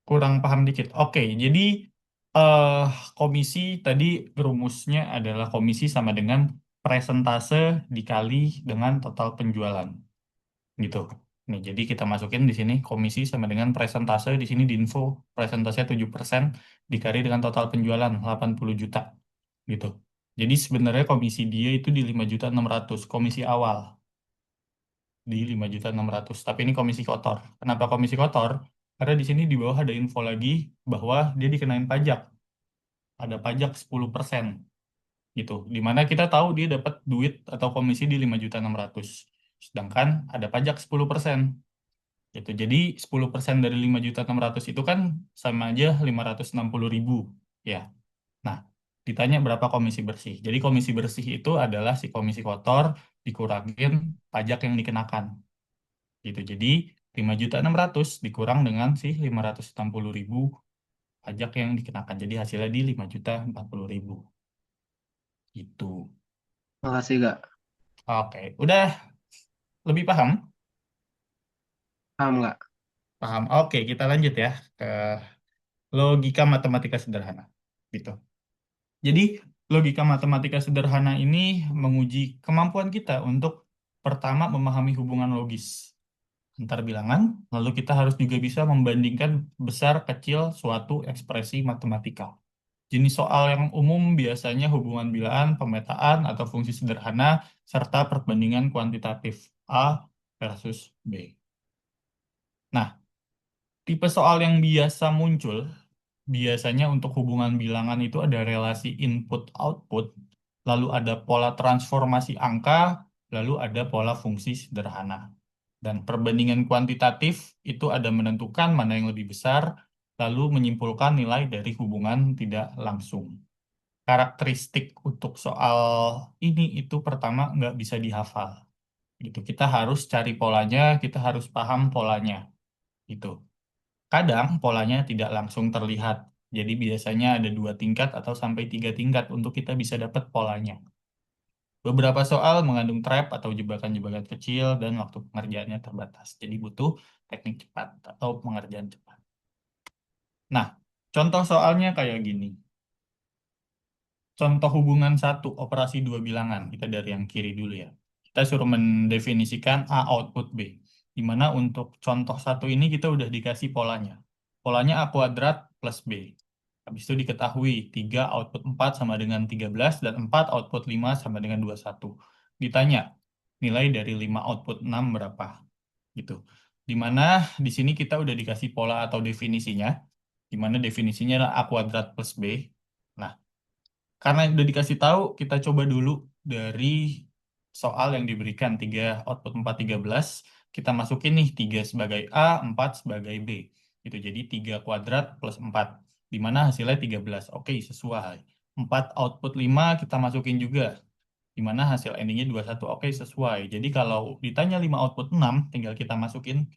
kurang paham dikit. Oke, jadi eh komisi tadi rumusnya adalah komisi sama dengan presentase dikali dengan total penjualan. Gitu. Nih, jadi kita masukin di sini komisi sama dengan presentase di sini di info. Presentasenya 7% dikali dengan total penjualan 80 juta gitu. Jadi sebenarnya komisi dia itu di 5.600.000 komisi awal di 5.600.000. Tapi ini komisi kotor. Kenapa komisi kotor? Karena di sini di bawah ada info lagi bahwa dia dikenain pajak. Ada pajak 10% gitu. Dimana kita tahu dia dapat duit atau komisi di 5.600.000. Sedangkan ada pajak 10%. Gitu. Jadi 10% dari 5.600.000 itu kan sama aja 560.000 ya. Nah, ditanya berapa komisi bersih. Jadi komisi bersih itu adalah si komisi kotor dikurangin pajak yang dikenakan. Gitu. Jadi 5.600.000 dikurang dengan si 560.000 pajak yang dikenakan. Jadi hasilnya di 5.040.000. Gitu. Makasih gak? Oke, udah lebih paham? Paham nggak? Paham. Oke, kita lanjut ya ke logika matematika sederhana. Gitu. Jadi, logika matematika sederhana ini menguji kemampuan kita untuk pertama memahami hubungan logis antar bilangan, lalu kita harus juga bisa membandingkan besar kecil suatu ekspresi matematika. Jenis soal yang umum biasanya hubungan bilangan, pemetaan, atau fungsi sederhana, serta perbandingan kuantitatif A versus B. Nah, tipe soal yang biasa muncul, biasanya untuk hubungan bilangan itu ada relasi input-output, lalu ada pola transformasi angka, lalu ada pola fungsi sederhana. Dan perbandingan kuantitatif itu ada menentukan mana yang lebih besar, lalu menyimpulkan nilai dari hubungan tidak langsung. Karakteristik untuk soal ini itu pertama nggak bisa dihafal. Gitu. Kita harus cari polanya, kita harus paham polanya. Gitu. Kadang polanya tidak langsung terlihat. Jadi biasanya ada 2 tingkat atau sampai 3 tingkat untuk kita bisa dapat polanya. Beberapa soal mengandung trap atau jebakan-jebakan kecil dan waktu pengerjaannya terbatas. Jadi butuh teknik cepat atau pengerjaan cepat. Nah, contoh soalnya kayak gini. Contoh hubungan satu, operasi dua bilangan. Kita dari yang kiri dulu ya. Kita suruh mendefinisikan A output B. Di mana untuk contoh satu ini kita udah dikasih polanya. Polanya A kuadrat plus B. Habis itu diketahui 3 output 4 sama dengan 13 dan 4 output 5 sama dengan 21. Ditanya, nilai dari 5 output 6 berapa? Gitu. Di mana di sini kita udah dikasih pola atau definisinya. Di mana definisinya adalah A kuadrat plus B. Nah, karena udah dikasih tahu, kita coba dulu dari soal yang diberikan 3 output 4 13. Kita masukin nih 3 sebagai A, 4 sebagai B. Itu jadi 3 kuadrat plus 4. Di mana hasilnya 13. Oke, sesuai. 4 output 5 kita masukin juga. Di mana hasil endingnya 21. Oke, sesuai. Jadi kalau ditanya 5 output 6, tinggal kita masukin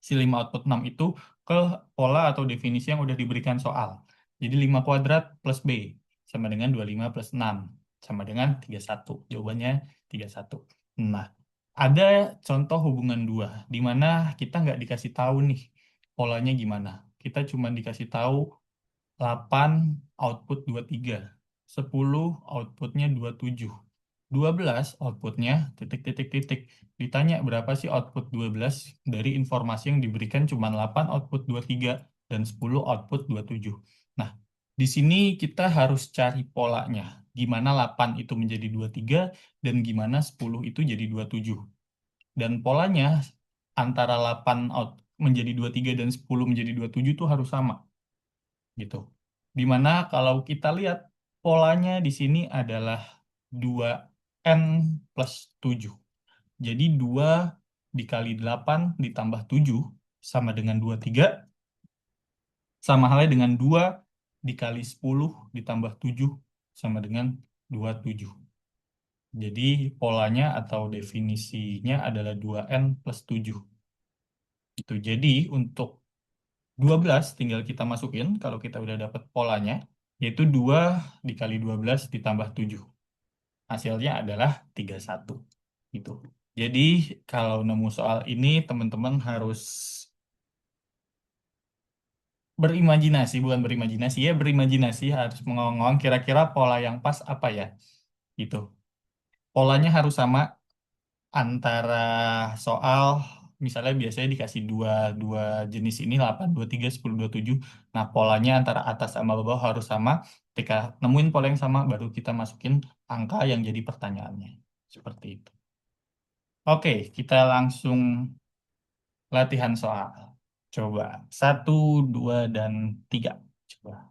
si 5 output 6 itu ke pola atau definisi yang udah diberikan soal. Jadi 5 kuadrat plus B sama dengan 25 plus 6 sama dengan 31. Jawabannya 31. Nah, ada contoh hubungan 2 di mana kita nggak dikasih tahu nih polanya gimana. Kita cuma dikasih tahu 8 output 23, 10 outputnya 27. 12 outputnya titik titik titik. Ditanya berapa sih output 12 dari informasi yang diberikan cuma 8 output 23 dan 10 output 27. Nah, di sini kita harus cari polanya. Gimana 8 itu menjadi 23 dan gimana 10 itu jadi 27. Dan polanya antara 8 out menjadi 23 dan 10 menjadi 27 itu harus sama. Gitu. Dimana kalau kita lihat polanya di sini adalah 2N plus 7. Jadi 2 dikali 8 ditambah 7 sama dengan 23. Sama halnya dengan 2 dikali 10 ditambah 7 sama dengan 27. Jadi polanya atau definisinya adalah 2N plus 7. Itu. Jadi untuk 12 tinggal kita masukin kalau kita udah dapat polanya, yaitu 2 dikali 12 ditambah 7. Hasilnya adalah 31. Gitu. Jadi kalau nemu soal ini teman-teman harus berimajinasi, bukan berimajinasi ya, berimajinasi harus mengongong kira-kira pola yang pas apa ya. Gitu. Polanya harus sama antara soal misalnya biasanya dikasih dua dua jenis ini 8, 23, 10, 27. Nah, polanya antara atas sama bawah harus sama. Ketika nemuin pola yang sama, baru kita masukin angka yang jadi pertanyaannya. Seperti itu. Oke, kita langsung latihan soal. Coba 1, 2, dan 3. Coba.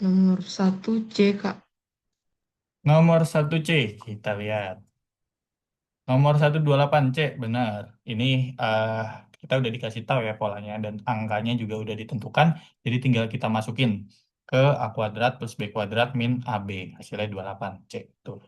Nomor 1 C, Kak. Nomor 1C, kita lihat. Nomor 128C, benar. Ini eh, kita udah dikasih tahu ya polanya dan angkanya juga udah ditentukan. Jadi tinggal kita masukin ke A kuadrat plus B kuadrat min AB. Hasilnya 28C. Tuh.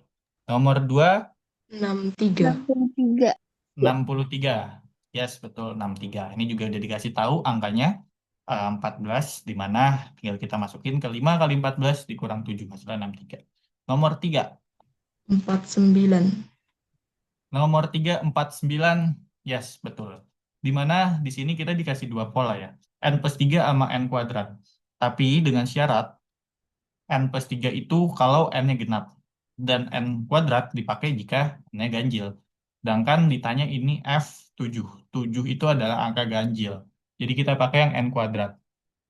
Nomor 2, 63. 63. 63. Yes, betul 63. Ini juga udah dikasih tahu angkanya 14, di mana tinggal kita masukin ke 5 kali 14 dikurang 7. Hasilnya 63. Nomor 3. 49. Nomor 3, 49. Yes, betul. Di mana di sini kita dikasih dua pola ya. N plus 3 sama N kuadrat. Tapi dengan syarat N plus 3 itu kalau N-nya genap. Dan N kuadrat dipakai jika N-nya ganjil. Sedangkan ditanya ini F7. 7 itu adalah angka ganjil. Jadi kita pakai yang N kuadrat.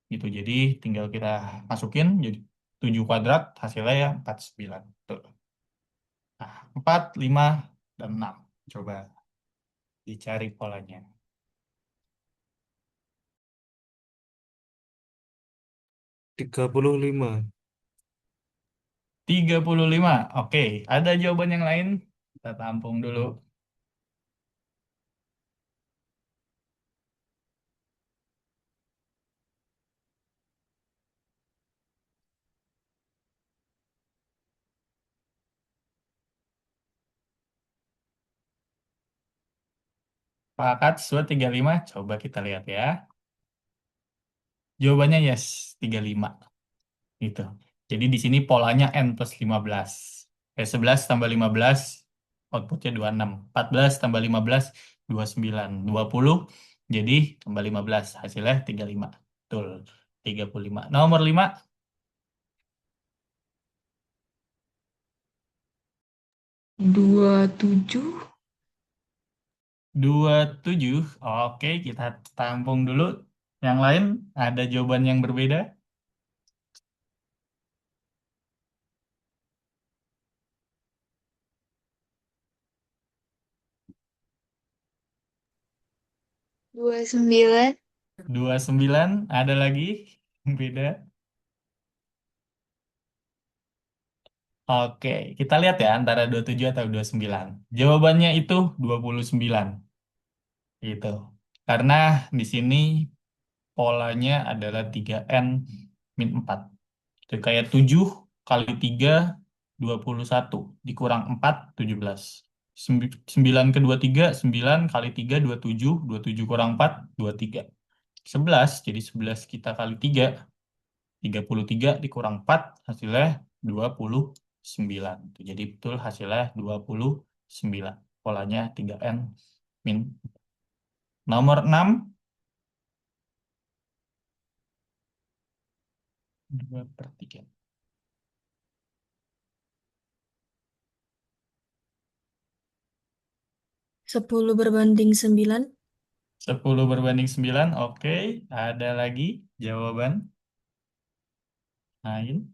Gitu. Jadi tinggal kita masukin. Jadi 7 kuadrat hasilnya ya 49. Tuh. Nah, 4, 5, dan 6. Coba dicari polanya. 35. 35. Oke, ada jawaban yang lain? Kita tampung dulu. Pakat SWOT 35. Coba kita lihat ya. Jawabannya yes, 35. Gitu. Jadi di sini polanya N plus 15. 11 tambah 15, outputnya 26. 14 tambah 15, 29. 20, jadi tambah 15. Hasilnya 35. Betul, 35. Nomor 5. 27. 27. Oke, kita tampung dulu. Yang lain, ada jawaban yang berbeda? 29. 29, ada lagi yang beda? Oke, kita lihat ya antara 27 atau 29. Jawabannya itu 29. Gitu. Karena di sini polanya adalah 3N min 4. Itu kayak 7 kali 3, 21. Dikurang 4, 17. 9 ke 23, 9 kali 3, 27. 27 kurang 4, 23. 11, jadi 11 kita kali 3, 33 dikurang 4, hasilnya 29. Jadi betul hasilnya 29. Polanya 3N min. Nomor 6, 2/3. 10/9. 10/9, oke. Ada lagi jawaban lain?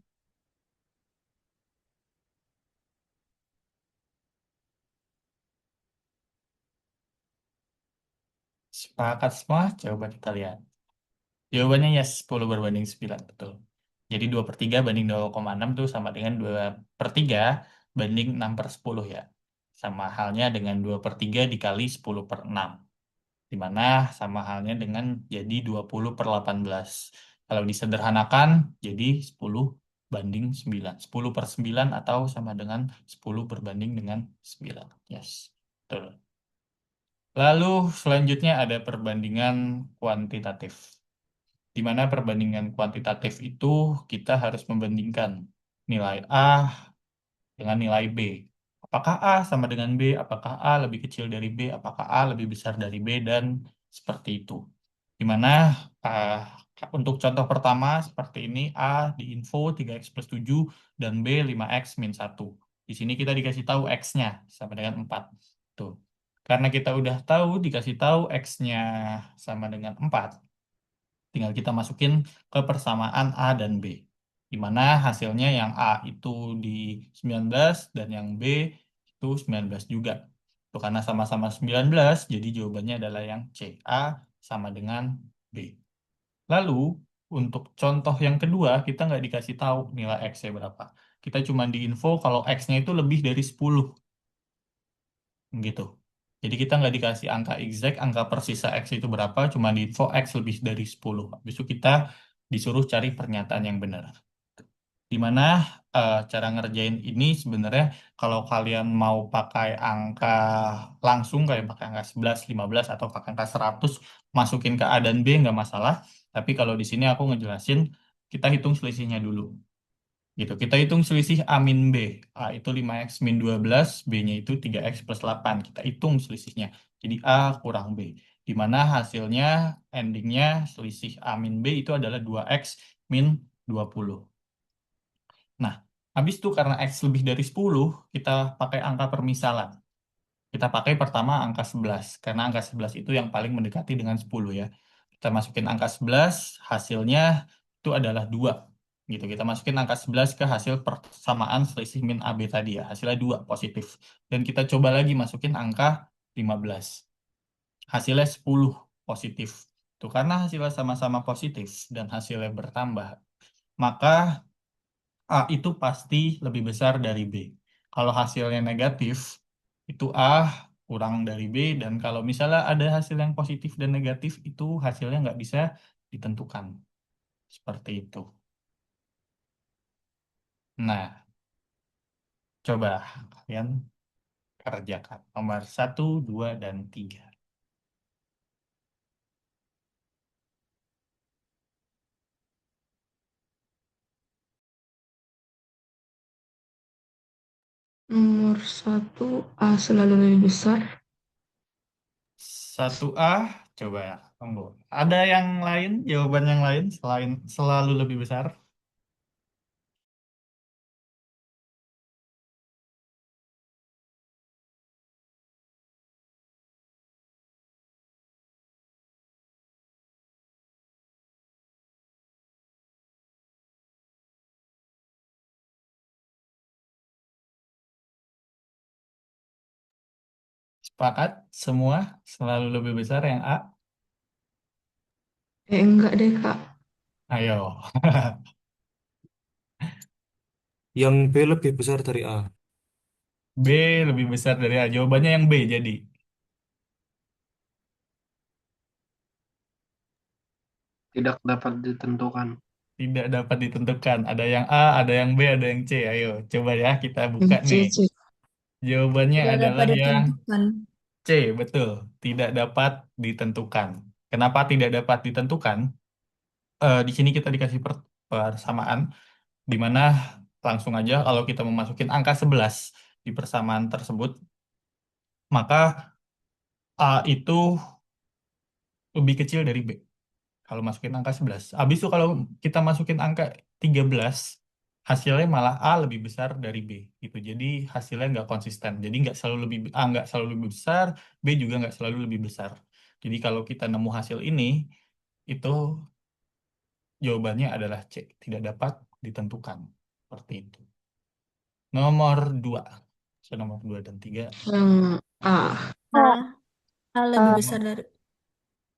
Sepakat semua? Coba kita lihat. Jawabannya yes, 10/9, betul. Jadi 2/3 banding 0,6 tuh sama dengan 2/3 banding 6/10 ya. Sama halnya dengan 2/3 dikali 10/6. Di mana sama halnya dengan jadi 20/18. Kalau disederhanakan jadi 10/9. 10/9 atau sama dengan 10 berbanding dengan 9. Yes, betul. Lalu selanjutnya ada perbandingan kuantitatif. Di mana perbandingan kuantitatif itu kita harus membandingkan nilai A dengan nilai B. Apakah A sama dengan B? Apakah A lebih kecil dari B? Apakah A lebih besar dari B? Dan seperti itu. Dimana uh, untuk contoh pertama seperti ini, A diinfo 3x plus 7 dan B 5x min 1. Di sini kita dikasih tahu X-nya sama dengan 4. Tuh. Karena kita udah tahu dikasih tahu X-nya sama dengan 4, tinggal kita masukin ke persamaan A dan B. Di mana hasilnya yang A itu di 19 dan yang B itu 19 juga. Itu karena sama-sama 19, jadi jawabannya adalah yang C. A sama dengan B. Lalu, untuk contoh yang kedua, kita nggak dikasih tahu nilai X-nya berapa. Kita cuma diinfo kalau X-nya itu lebih dari 10. Gitu. Jadi kita nggak dikasih angka exact, angka persisa X itu berapa, cuma diinfo X lebih dari 10. Habis itu kita disuruh cari pernyataan yang benar. Di mana cara ngerjain ini sebenarnya kalau kalian mau pakai angka langsung kayak pakai angka 11, 15 atau pakai angka 100 masukin ke A dan B nggak masalah. Tapi kalau di sini aku ngejelasin kita hitung selisihnya dulu. Gitu. Kita hitung selisih A min B. A itu 5x min 12, B-nya itu 3x plus 8. Kita hitung selisihnya. Jadi A kurang B. Di mana hasilnya, endingnya selisih A min B itu adalah 2x min 20. Nah, habis itu karena X lebih dari 10, kita pakai angka permisalan. Kita pakai pertama angka 11, karena angka 11 itu yang paling mendekati dengan 10 ya. Kita masukin angka 11, hasilnya itu adalah 2. Gitu. Kita masukin angka 11 ke hasil persamaan selisih min AB tadi ya. Hasilnya 2, positif. Dan kita coba lagi masukin angka 15. Hasilnya 10, positif. Tuh, karena hasilnya sama-sama positif dan hasilnya bertambah, maka A itu pasti lebih besar dari B. Kalau hasilnya negatif, itu A kurang dari B, dan kalau misalnya ada hasil yang positif dan negatif, itu hasilnya nggak bisa ditentukan. Seperti itu. Nah, coba kalian kerjakan. Nomor 1, 2, dan 3. Nomor 1, A selalu lebih besar. 1A, coba ya. Tunggu. Ada yang lain, jawaban yang lain selain selalu lebih besar? Sepakat? Semua selalu lebih besar yang A? Enggak deh, Kak. Ayo. Yang B lebih besar dari A. B lebih besar dari A. Jawabannya yang B jadi. Tidak dapat ditentukan. Tidak dapat ditentukan. Ada yang A, ada yang B, ada yang C. Ayo, coba ya kita buka C, nih. C. Jawabannya Tidak adalah dapat yang ditentukan. C, betul. Tidak dapat ditentukan. Kenapa tidak dapat ditentukan? Di sini kita dikasih persamaan, di mana langsung aja kalau kita memasukin angka 11 di persamaan tersebut, maka A itu lebih kecil dari B. Kalau masukin angka 11. Habis itu kalau kita masukin angka 13, hasilnya malah A lebih besar dari B. Gitu. Jadi hasilnya nggak konsisten. Jadi nggak selalu A nggak selalu lebih besar, B juga nggak selalu lebih besar. Jadi kalau kita nemu hasil ini, itu jawabannya adalah C. Tidak dapat ditentukan. Seperti itu. Nomor 2. So, nomor 2 dan 3. Yang A. A, A lebih besar dari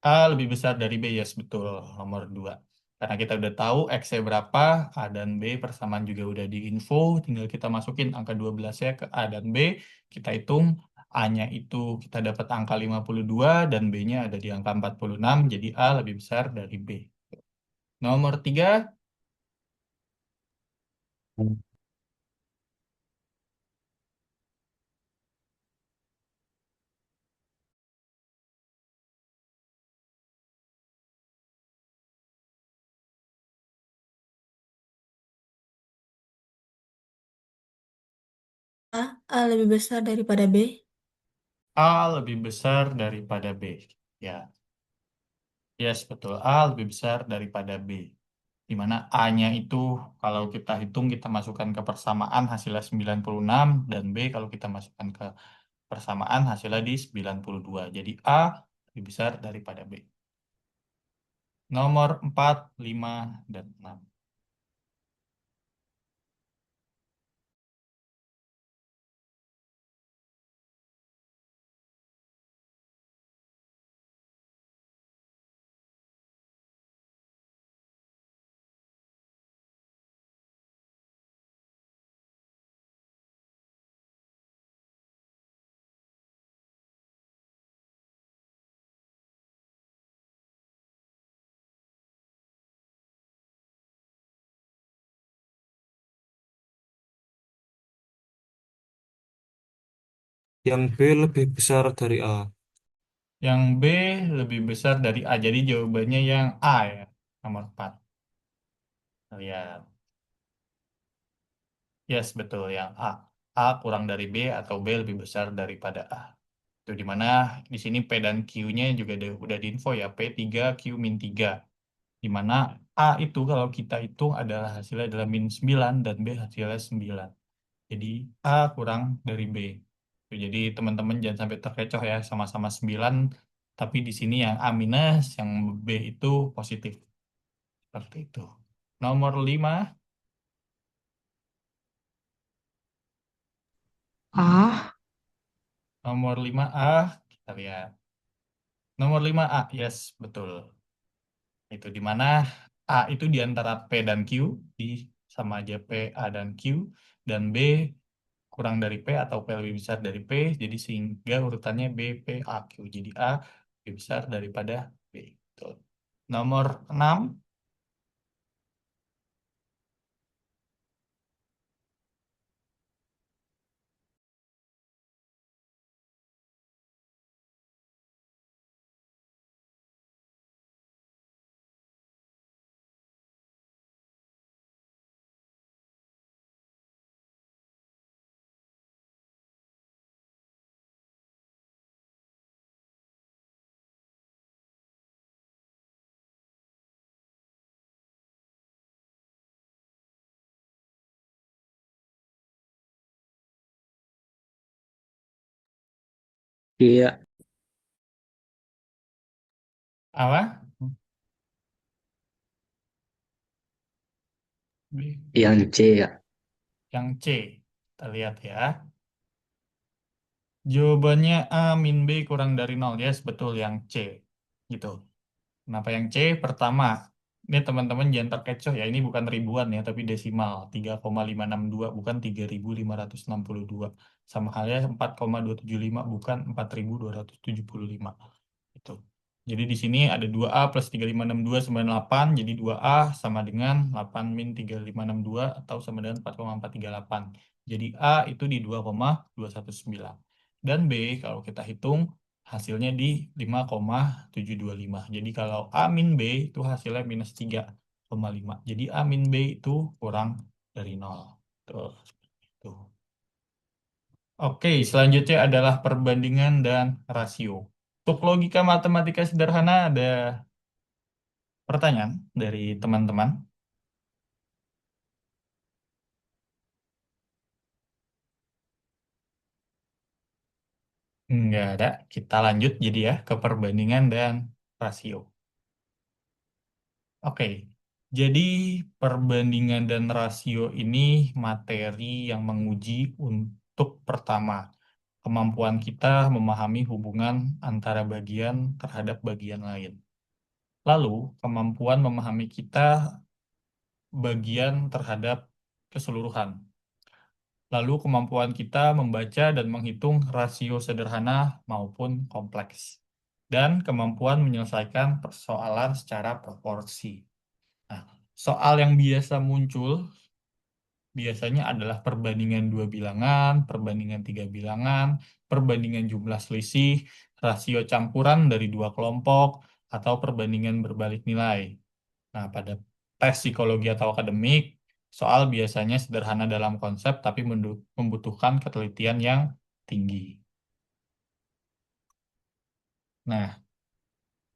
A lebih besar dari B, yes, betul. Nomor 2. Karena kita udah tahu X-nya berapa, A dan B persamaan juga udah diinfo, tinggal kita masukin angka 12-nya ke A dan B, kita hitung A-nya itu kita dapat angka 52 dan B-nya ada di angka 46, jadi A lebih besar dari B. Nomor 3, A lebih besar daripada B. A lebih besar daripada B. Ya, yes, betul. A lebih besar daripada B. Di mana A-nya itu kalau kita hitung kita masukkan ke persamaan hasilnya 96 dan B kalau kita masukkan ke persamaan hasilnya di 92. Jadi A lebih besar daripada B. Nomor 4, 5, dan 6. Yang B lebih besar dari A. Yang B lebih besar dari A. Jadi jawabannya yang A ya. Nomor 4. Lihat. Yes, betul. Yang A. A kurang dari B atau B lebih besar daripada A. Itu dimana di sini P dan Q-nya juga udah diinfo ya. P3, Q-3. Dimana A itu kalau kita hitung adalah hasilnya adalah -9 dan B hasilnya 9. Jadi A kurang dari B. Tuh, jadi teman-teman jangan sampai terkecoh ya, sama-sama 9, tapi di sini yang A minus, yang B itu positif. Seperti itu. Nomor 5, A. nomor 5A, kita lihat. Nomor 5A, yes, betul. Itu di mana A itu di antara P dan Q, di sama aja P, A, dan Q, dan B kurang dari P atau P lebih besar dari P, jadi sehingga urutannya B, P, A, Q. Jadi A lebih besar daripada B. Betul. Nomor 6, Iya, apa? B. yang C ya. Yang C. Kita lihat ya. Jawabannya A min B kurang dari 0. Yes, betul yang C. Gitu. Kenapa yang C? Pertama, ini teman-teman jangan terkecoh ya, ini bukan ribuan ya, tapi desimal. 3,562 bukan 3.562. Sama halnya 4,275 bukan 4.275. Itu. Jadi di sini ada 2A plus 3.562 sama dengan 8, jadi 2A sama dengan 8 min 3.562 atau sama dengan 4,438. Jadi A itu di 2,219. Dan B kalau kita hitung hasilnya di 5,725. Jadi kalau A min B itu hasilnya minus 3,5. Jadi A min B itu kurang dari 0. Tuh, seperti itu. Oke, selanjutnya adalah perbandingan dan rasio. Untuk logika matematika sederhana ada pertanyaan dari teman-teman. Enggak ada. Kita lanjut jadi ya ke perbandingan dan rasio. Oke, jadi perbandingan dan rasio ini materi yang menguji untuk pertama, kemampuan kita memahami hubungan antara bagian terhadap bagian lain. Lalu, kemampuan memahami kita bagian terhadap keseluruhan. Lalu, kemampuan kita membaca dan menghitung rasio sederhana maupun kompleks. Dan kemampuan menyelesaikan persoalan secara proporsi. Nah, soal yang biasa muncul biasanya adalah perbandingan dua bilangan, perbandingan tiga bilangan, perbandingan jumlah selisih, rasio campuran dari dua kelompok, atau perbandingan berbalik nilai. Nah, pada tes psikologi atau akademik, Soal biasanya sederhana dalam konsep, tapi membutuhkan ketelitian yang tinggi. Nah,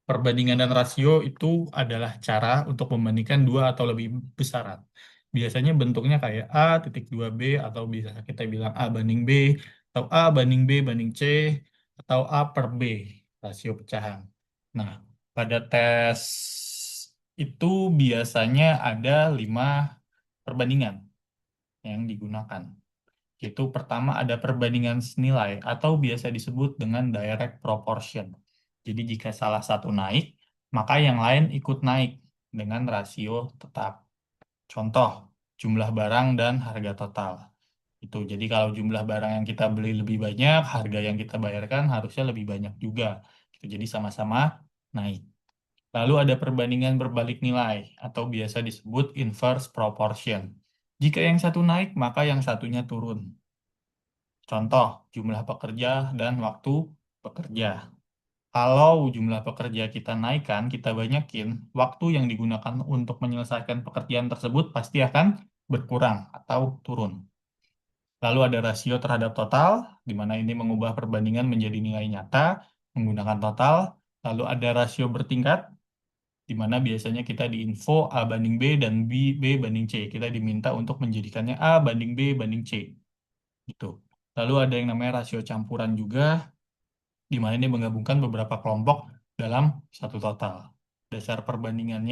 perbandingan dan rasio itu adalah cara untuk membandingkan dua atau lebih besaran. Biasanya bentuknya kayak A titik 2B, atau bisa kita bilang A banding B, atau A banding B banding C, atau A per B, rasio pecahan. Nah, pada tes itu biasanya ada 5 perbandingan yang digunakan. Yaitu pertama ada perbandingan senilai atau biasa disebut dengan direct proportion. Jadi jika salah satu naik, maka yang lain ikut naik dengan rasio tetap. Contoh, jumlah barang dan harga total. Itu. Jadi kalau jumlah barang yang kita beli lebih banyak, harga yang kita bayarkan harusnya lebih banyak juga. Gitu. Jadi sama-sama naik. Lalu ada perbandingan berbalik nilai atau biasa disebut inverse proportion. Jika yang satu naik, maka yang satunya turun. Contoh, jumlah pekerja dan waktu bekerja. Kalau jumlah pekerja kita naikkan, kita banyakin, waktu yang digunakan untuk menyelesaikan pekerjaan tersebut pasti akan berkurang atau turun. Lalu ada rasio terhadap total, di mana ini mengubah perbandingan menjadi nilai nyata menggunakan total. Lalu ada rasio bertingkat, di mana biasanya kita diinfo A banding B dan B banding C. Kita diminta untuk menjadikannya A banding B banding C. Gitu. Lalu ada yang namanya rasio campuran juga, di mana ini menggabungkan beberapa kelompok dalam satu total. Dasar perbandingan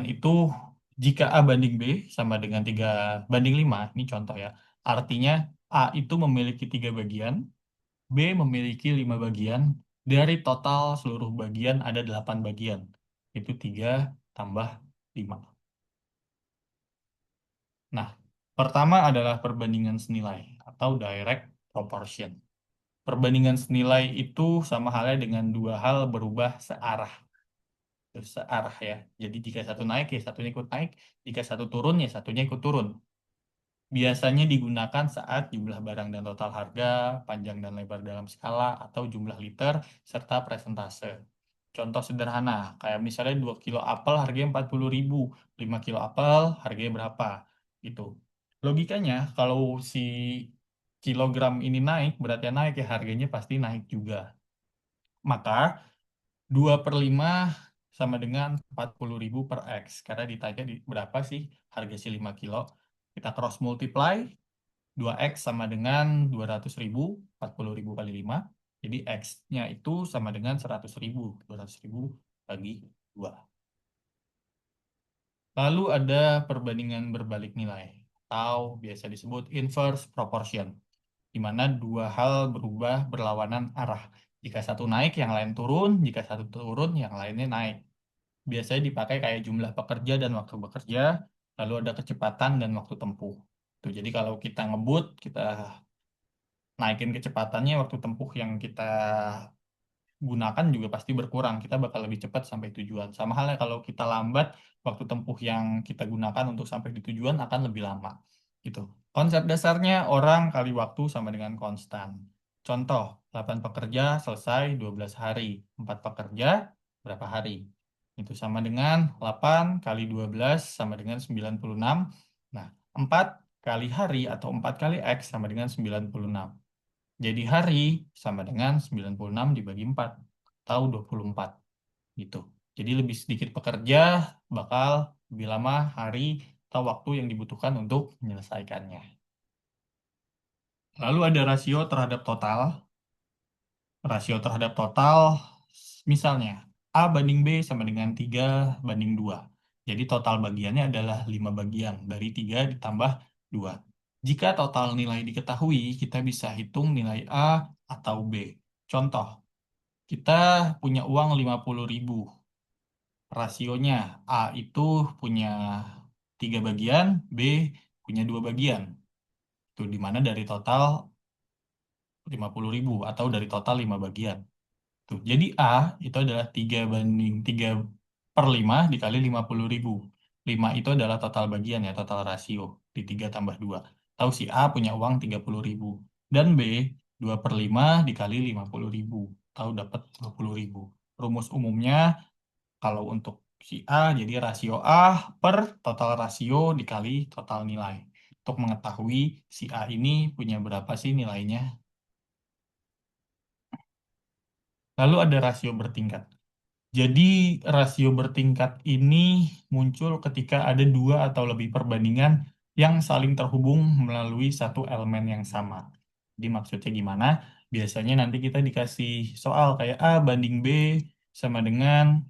itu jika A banding B sama dengan 3 banding 5, ini contoh ya, artinya A itu memiliki 3 bagian, B memiliki 5 bagian, dari total seluruh bagian ada 8 bagian, itu 3 tambah 5. Nah, pertama adalah perbandingan senilai atau direct proportion. Perbandingan senilai itu sama halnya dengan dua hal berubah searah. Searah ya. Jadi jika satu naik, ya satunya ikut naik. Jika satu turun, ya satunya ikut turun. Biasanya digunakan saat jumlah barang dan total harga, panjang dan lebar dalam skala, atau jumlah liter, serta presentase. Contoh sederhana, kayak misalnya 2 kilo apel harganya 40.000, 5 kilo apel harganya berapa? Gitu. Logikanya, kalau si kilogram ini naik, beratnya naik, ya harganya pasti naik juga. Maka 2/5 sama dengan 40.000 per X. Karena ditanya berapa sih harga si 5 kilo. Kita cross multiply, 2X sama dengan 200.000, 40.000 kali 5. Jadi X-nya itu sama dengan 100.000. 200.000 bagi 2. Lalu ada perbandingan berbalik nilai, atau biasa disebut inverse proportion, di mana dua hal berubah berlawanan arah. Jika satu naik, yang lain turun. Jika satu turun, yang lainnya naik. Biasanya dipakai kayak jumlah pekerja dan waktu bekerja, lalu ada kecepatan dan waktu tempuh. Tuh, jadi kalau kita ngebut, kita naikin kecepatannya, waktu tempuh yang kita gunakan juga pasti berkurang. Kita bakal lebih cepat sampai tujuan. Sama halnya kalau kita lambat, waktu tempuh yang kita gunakan untuk sampai di tujuan akan lebih lama. Gitu. Konsep dasarnya orang kali waktu sama dengan konstan. Contoh, 8 pekerja selesai 12 hari. 4 pekerja berapa hari? Itu sama dengan 8 kali 12 sama dengan 96. Nah, 4 kali hari atau 4 kali X sama dengan 96. Jadi hari sama dengan 96 dibagi 4, atau 24. Gitu. Jadi lebih sedikit pekerja, bakal lebih lama hari atau waktu yang dibutuhkan untuk menyelesaikannya. Lalu ada rasio terhadap total. Rasio terhadap total, misalnya A banding B sama dengan 3 banding 2. Jadi total bagiannya adalah 5 bagian, dari 3 ditambah 2. Jika total nilai diketahui, kita bisa hitung nilai A atau B. Contoh, kita punya uang 50.000. Rasionya A itu punya 3 bagian, B punya 2 bagian. Itu dimana dari total 50.000 atau dari total 5 bagian. Tuh, jadi A itu adalah 3/5 dikali 50.000. 5 itu adalah total bagian ya, total rasio. Di 3 tambah 2. Tahu si A punya uang 30.000. Dan B, 2/5 dikali 50.000. Tahu dapat 20.000. Rumus umumnya, kalau untuk si A jadi rasio A per total rasio dikali total nilai. Untuk mengetahui si A ini punya berapa sih nilainya. Lalu ada rasio bertingkat. Jadi rasio bertingkat ini muncul ketika ada dua atau lebih perbandingan yang saling terhubung melalui satu elemen yang sama. Jadi maksudnya gimana? Biasanya nanti kita dikasih soal kayak A banding B sama dengan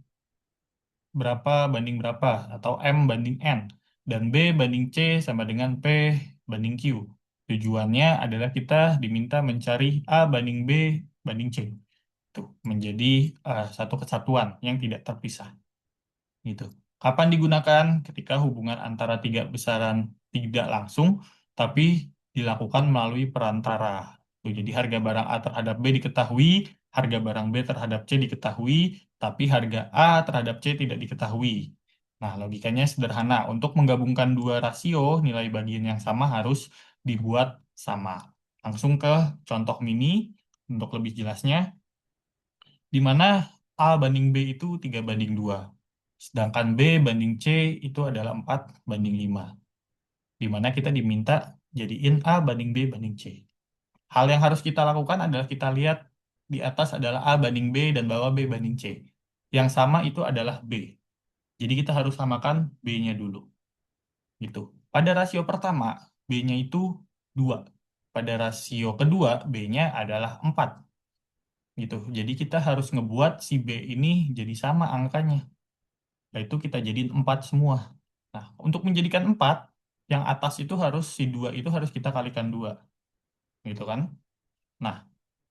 berapa banding berapa atau M banding N dan B banding C sama dengan P banding Q. Tujuannya adalah kita diminta mencari A banding B banding C. Itu menjadi satu kesatuan yang tidak terpisah. Gitu. Kapan digunakan? Ketika hubungan antara tiga besaran tidak langsung, tapi dilakukan melalui perantara. Tuh, jadi harga barang A terhadap B diketahui, harga barang B terhadap C diketahui, tapi harga A terhadap C tidak diketahui. Nah, logikanya sederhana. Untuk menggabungkan dua rasio, nilai bagian yang sama harus dibuat sama. Langsung ke contoh mini, untuk lebih jelasnya, di mana A banding B itu 3 banding 2. Sedangkan B banding C itu adalah 4 banding 5. Di mana kita diminta jadiin A banding B banding C. Hal yang harus kita lakukan adalah kita lihat di atas adalah A banding B dan bawah B banding C. Yang sama itu adalah B. Jadi kita harus samakan B-nya dulu. Gitu. Pada rasio pertama, B-nya itu 2. Pada rasio kedua, B-nya adalah 4. Gitu. Jadi kita harus ngebuat si B ini jadi sama angkanya. Yaitu kita jadiin 4 semua. Nah, untuk menjadikan 4, yang atas itu harus, si 2 itu harus kita kalikan 2. Gitu kan? Nah,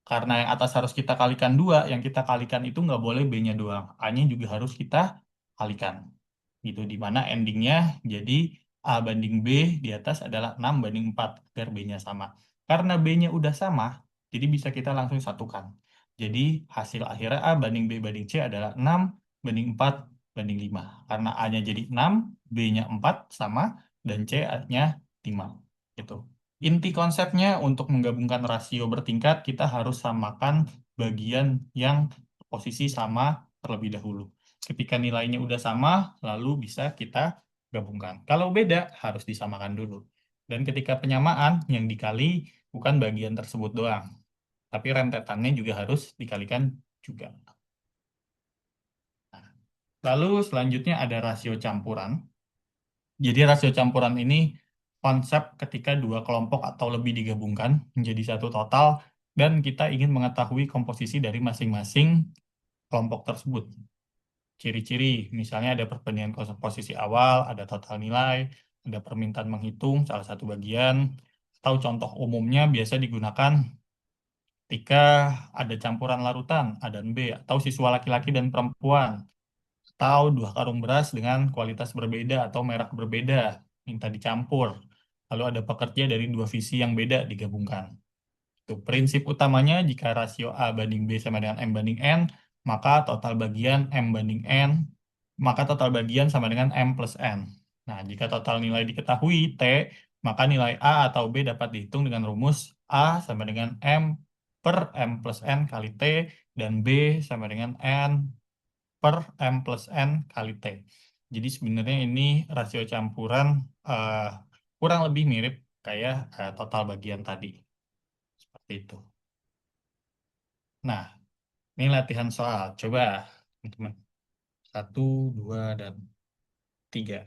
karena yang atas harus kita kalikan 2, yang kita kalikan itu nggak boleh B-nya doang. A-nya juga harus kita kalikan. Gitu, di mana endingnya jadi A banding B di atas adalah 6 banding 4, agar B-nya sama. Karena B-nya udah sama, jadi bisa kita langsung satukan. Jadi hasil akhirnya A banding B banding C adalah 6 banding 4 banding 5. Karena A-nya jadi 6, B-nya 4 sama, dan C-nya 5. Gitu. Inti konsepnya untuk menggabungkan rasio bertingkat, kita harus samakan bagian yang posisi sama terlebih dahulu. Ketika nilainya udah sama, lalu bisa kita gabungkan. Kalau beda, harus disamakan dulu. Dan ketika penyamaan, yang dikali bukan bagian tersebut doang, tapi rentetannya juga harus dikalikan juga. Nah, lalu selanjutnya ada rasio campuran. Jadi rasio campuran ini konsep ketika dua kelompok atau lebih digabungkan menjadi satu total dan kita ingin mengetahui komposisi dari masing-masing kelompok tersebut. Ciri-ciri, misalnya ada perbandingan posisi awal, ada total nilai, ada permintaan menghitung salah satu bagian, atau contoh umumnya biasa digunakan ketika ada campuran larutan A dan B, atau siswa laki-laki dan perempuan, atau dua karung beras dengan kualitas berbeda atau merek berbeda, minta dicampur. Lalu ada pekerja dari dua visi yang beda digabungkan. Itu prinsip utamanya jika rasio A banding B sama dengan M banding N, maka total bagian M banding N, maka total bagian sama dengan M plus N. Nah, jika total nilai diketahui T, maka nilai A atau B dapat dihitung dengan rumus A sama dengan M per M plus N kali T, dan B sama dengan N per M plus N kali T. Jadi sebenarnya ini rasio campuran kurang lebih mirip kayak total bagian tadi. Seperti itu. Nah, ini latihan soal. Coba, teman-teman. 1, 2, dan 3.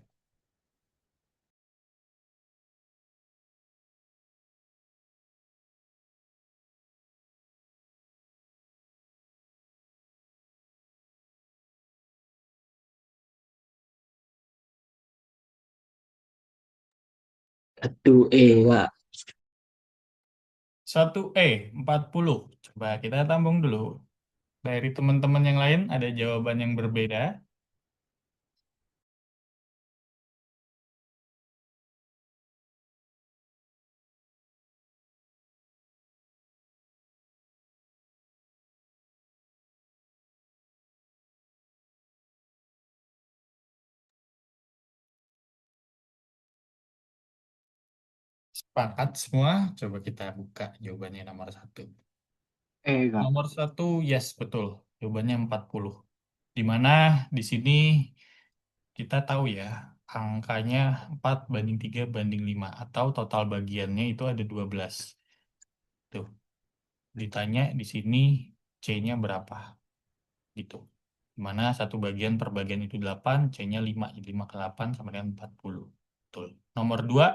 Satu Kak. 1E, 40. Coba kita tambung dulu. Dari teman-teman yang lain ada jawaban yang berbeda. Sepakat semua? Coba kita buka jawabannya nomor 1. Kak. Nomor 1, yes, betul. Jawabannya 40. Di mana di sini kita tahu ya, angkanya 4 banding 3 banding 5, atau total bagiannya itu ada 12. Tuh, ditanya di sini C-nya berapa, gitu. Dimana satu bagian per bagian itu 8, C-nya 5, jadi 5 ke 8 sama dengan 40. Betul. Nomor 2,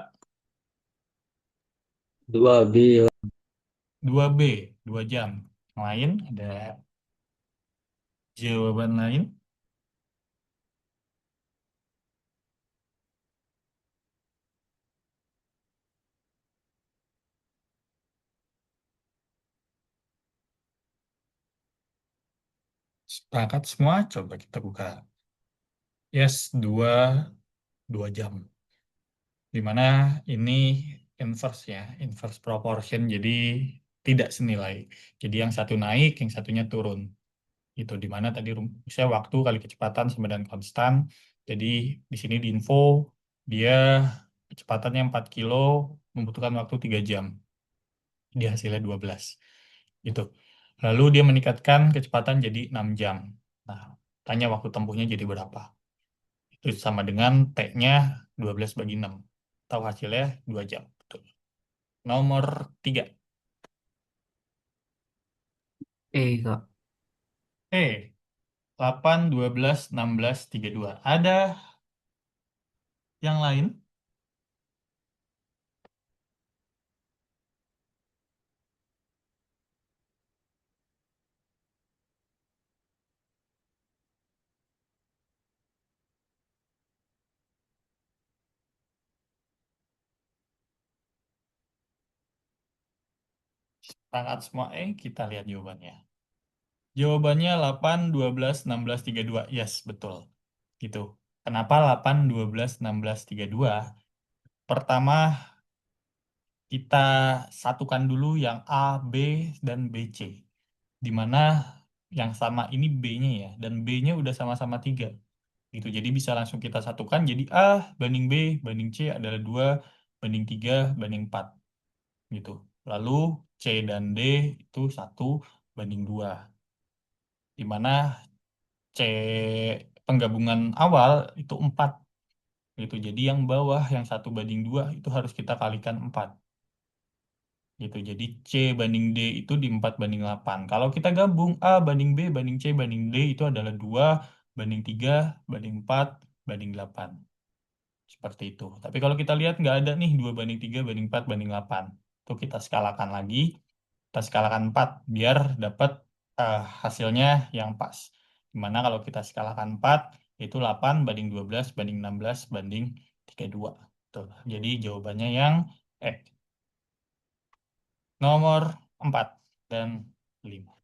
2B. 2B, 2 jam. Yang lain, ada jawaban lain? Sepakat semua? Coba kita buka. Yes, 2 jam. Dimana ini inverse ya, inverse proportion, jadi tidak senilai. Jadi yang satu naik, yang satunya turun. Itu dimana tadi saya waktu kali kecepatan sama dengan konstan. Jadi di sini di info dia kecepatannya 4 kilo membutuhkan waktu 3 jam. Dia hasilnya 12. Gitu. Lalu dia meningkatkan kecepatan jadi 6 jam. Nah, tanya waktu tempuhnya jadi berapa? Itu sama dengan T-nya 12 bagi 6. Tahu hasilnya 2 jam. Betul. Nomor 3. Kak. 8, 12, 16, 32. Ada yang lain? Angkat semua kita lihat jawabannya. Jawabannya 8, 12, 16, 32. Yes, betul. Gitu. Kenapa 8, 12, 16, 32? Pertama, kita satukan dulu yang A, B, dan BC. Di mana yang sama ini B-nya ya, dan B-nya udah sama-sama 3. Gitu. Jadi bisa langsung kita satukan, jadi A banding B banding C adalah 2 banding 3 banding 4. Gitu. Lalu C dan D itu 1 banding 2. Di mana C penggabungan awal itu 4. Gitu. Jadi yang bawah yang 1 banding 2 itu harus kita kalikan 4. Gitu. Jadi C banding D itu di 4 banding 8. Kalau kita gabung A banding B banding C banding D itu adalah 2 banding 3 banding 4 banding 8. Seperti itu. Tapi kalau kita lihat nggak ada nih 2 banding 3 banding 4 banding 8. Itu kita skalakan lagi. Kita skalakan 4 biar dapat hasilnya yang pas. Dimana kalau kita skalakan 4 itu 8 banding 12 banding 16 banding 32. Tuh. Jadi jawabannya yang nomor 4 dan 5.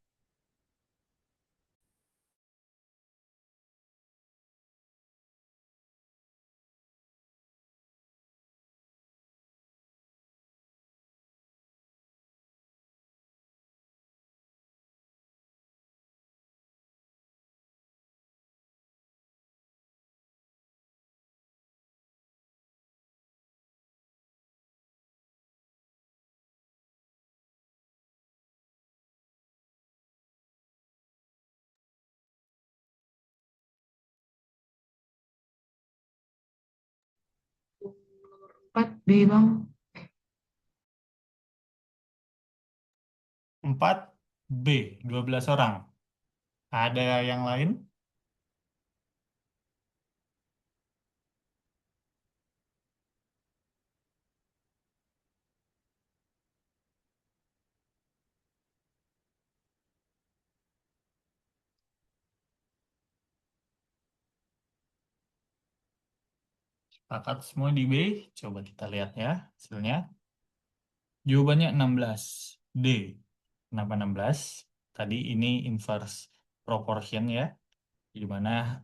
Nomor 4 B, Bang. 4B, 12 orang. Ada yang lain? Sepakat semua di B. Coba kita lihat ya hasilnya. Jawabannya 16. D. Kenapa 16? Tadi ini inverse proportion ya. Di mana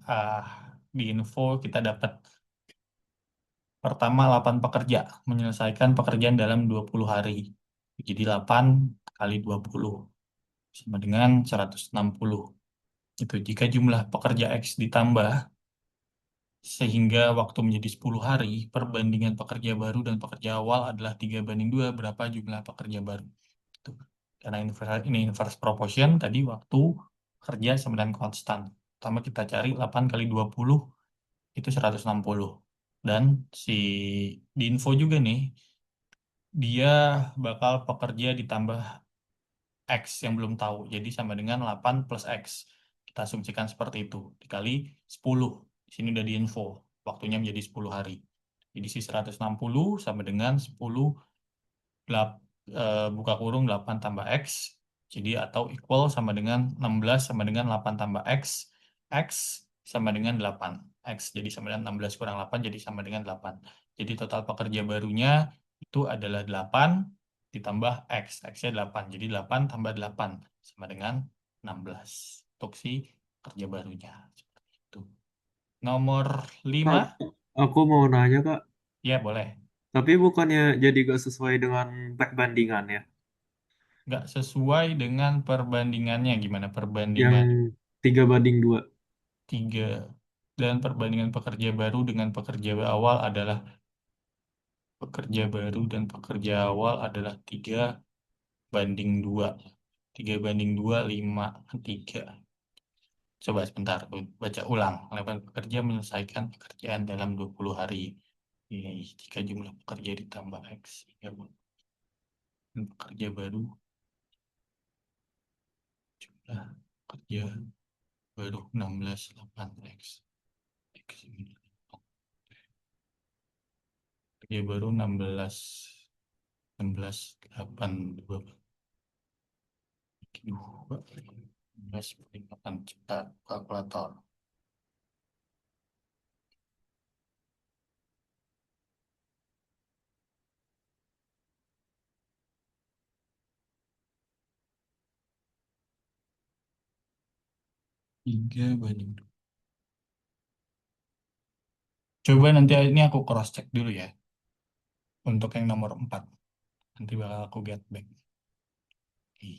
di info kita dapat pertama 8 pekerja menyelesaikan pekerjaan dalam 20 hari. Jadi 8 kali 20 sama dengan 160. Itu jika jumlah pekerja X ditambah sehingga waktu menjadi 10 hari, perbandingan pekerja baru dan pekerja awal adalah 3 banding 2, berapa jumlah pekerja baru. Tuh. Karena ini inverse proportion, tadi waktu kerja sama dengan konstan. Pertama kita cari 8 kali 20 itu 160. Dan si di info juga nih, dia bakal pekerja ditambah X yang belum tahu. Jadi sama dengan 8 plus X. Kita asumsikan seperti itu. Dikali 10. Di sini udah diinfo. Waktunya menjadi 10 hari. Jadi si 160 sama dengan 10 buka kurung 8 tambah X. Jadi atau equal sama dengan 16 sama dengan 8 tambah X. X sama dengan 8. X jadi sama dengan 16 kurang 8 jadi sama dengan 8. Jadi total pekerja barunya itu adalah 8 ditambah X. X-nya 8. Jadi 8 tambah 8 sama dengan 16. Untuk si kerja barunya. Seperti itu. Nomor 5. Kak, aku mau nanya Kak, Ya boleh. tapi bukannya jadi gak sesuai dengan perbandingan ya? Nggak sesuai dengan perbandingannya. Gimana Yang perbandingan 3 banding 2. 3 dan perbandingan pekerja baru dengan pekerja awal adalah pekerja baru dan pekerja awal adalah 3 banding 2. 3 banding 2, 5, 3. Coba sebentar, baca ulang. 8 pekerja menyelesaikan pekerjaan dalam 20 hari. Jika jumlah pekerja ditambah X, ya, dan pekerja baru, jumlah pekerja baru 16, 8, X. X ini. Pekerja baru 16, 8, 2, 16, 8, cepat kalkulator. Tiga banding dua. Coba nanti ini aku cross check dulu ya. Untuk yang nomor 4. Nanti bakal aku get back. Oke.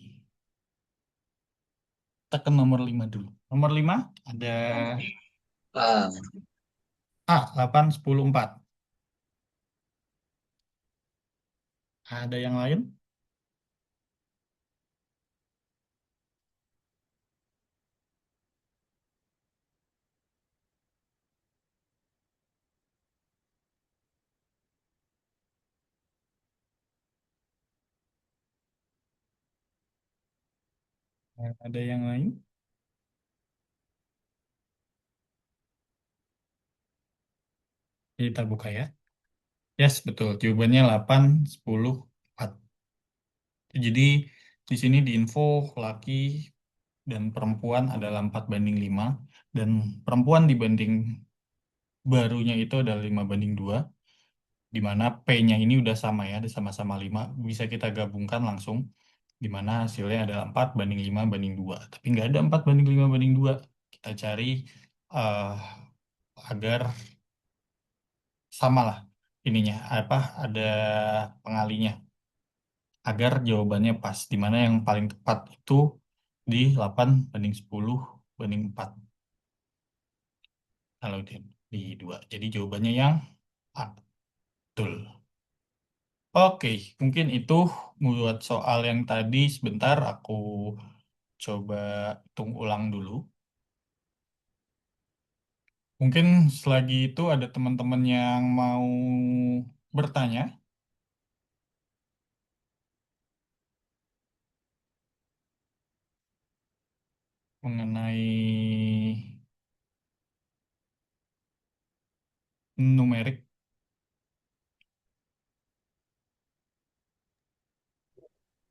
Kita ke nomor 5 dulu. Nomor 5 ada Ah, A, 8, 10, 4. Ada yang lain? Ada yang lain? Kita buka ya. Yes, betul. Jawabannya 8, 10, 4. Jadi di sini di info laki dan perempuan adalah 4 banding 5. Dan perempuan dibanding barunya itu adalah 5 banding 2. Di mana P-nya ini udah sama ya, udah sama-sama 5. Bisa kita gabungkan langsung. Di mana hasilnya adalah 4 banding 5 banding 2. Tapi nggak ada 4 banding 5 banding 2. Kita cari eh, agar sama lah ininya. Ada pengalinya. Agar jawabannya pas. Di mana yang paling tepat itu di 8 banding 10 banding 4. Kalau di 2. Jadi jawabannya yang A. Betul. Oke, mungkin itu buat soal yang tadi. Sebentar aku coba hitung ulang dulu. Mungkin selagi itu ada teman-teman yang mau bertanya. Mengenai numerik.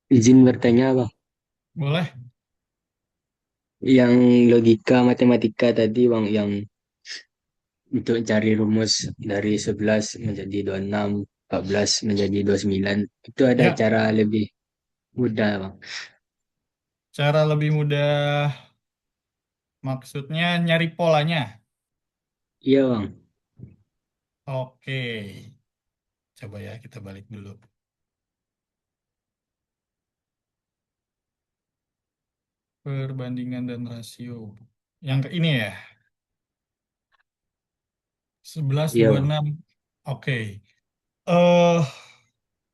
izin bertanya Bang. Boleh? Yang logika matematika tadi Bang, yang untuk cari rumus dari 11 menjadi 26, 14 menjadi 29, itu ada Ya, cara lebih mudah Bang. cara lebih mudah maksudnya nyari polanya. Iya Bang. Oke, coba ya kita balik dulu. Perbandingan dan rasio. Yang ke ini ya, 11, Iya Bang. 26. Oke. Eh,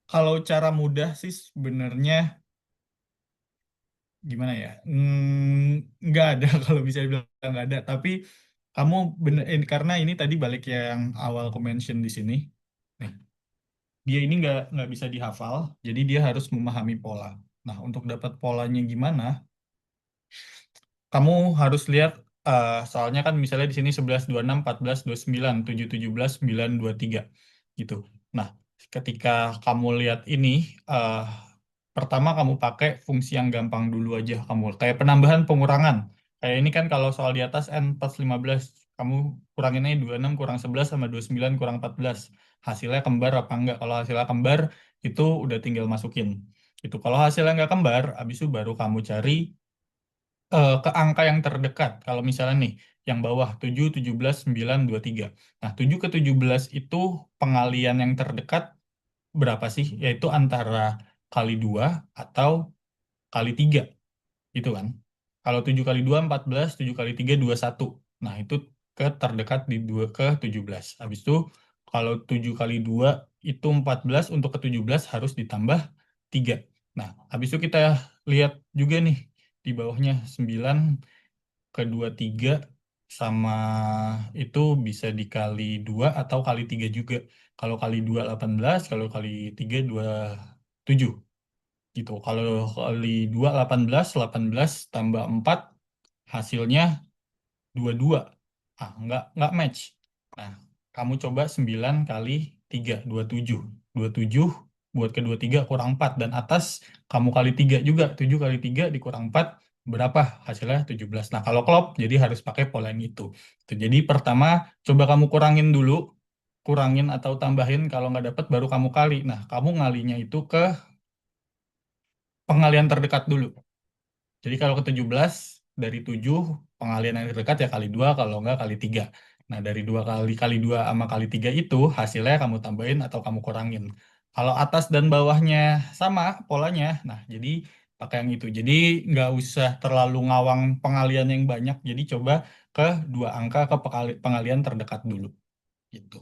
kalau cara mudah sih sebenarnya gimana ya? Nggak ada kalau bisa dibilang nggak ada. Tapi Kamu bener karena ini tadi balik yang awal aku mention di sini. Nih, dia ini nggak bisa dihafal, jadi dia harus memahami pola. Nah, untuk dapat polanya gimana? Kamu harus lihat soalnya kan misalnya di sini 11, 26, 14, 29, 7, 17, 9, 23 gitu. Nah, ketika kamu lihat ini eh, pertama kamu pakai fungsi yang gampang dulu aja kamu kayak penambahan pengurangan. Kayak ini kan kalau soal di atas n plus 15 kamu kuranginnya 26 kurang 11 sama 29 kurang 14. Hasilnya kembar apa enggak? Kalau hasilnya kembar itu udah tinggal masukin. Itu kalau hasilnya nggak kembar, habis itu baru kamu cari ke angka yang terdekat. Kalau misalnya nih, yang bawah 7, 17, 9, 23. Nah, 7 ke 17 itu pengalian yang terdekat berapa sih? Yaitu antara kali 2 atau kali 3 gitu kan. Kalau 7 kali 2, 14, 7 kali 3, 21. Nah, itu ke terdekat di 2 ke 17. Habis itu, kalau 7 kali 2 itu 14, untuk ke 17 harus ditambah 3. Nah, habis itu kita lihat juga nih, di bawahnya 9 ke 23 sama itu bisa dikali 2 atau kali 3 juga. Kalau kali 2, 18, kalau kali 3, 27 gitu. Kalau kali 2 18, 18 tambah 4 hasilnya 22. Nggak match. Nah, kamu coba 9 kali 3 27. 27 buat ke 23 kurang 4 dan atas kamu kali 3 juga. 7 kali 3 dikurang 4 berapa? Hasilnya 17. Nah, kalau klop jadi harus pakai pola yang itu. Jadi pertama coba kamu kurangin dulu, kurangin atau tambahin kalau nggak dapat baru kamu kali. Nah, kamu ngalinya itu ke pengalian terdekat dulu. Jadi kalau ke 17, dari 7, pengalian yang terdekat ya kali 2, kalau enggak kali 3. Nah, dari 2 kali 2 sama kali 3 itu, hasilnya kamu tambahin atau kamu kurangin. Kalau atas dan bawahnya sama polanya, nah jadi pakai yang itu. Jadi nggak usah terlalu ngawang pengalian yang banyak, jadi coba ke 2 angka ke pengalian terdekat dulu. Gitu.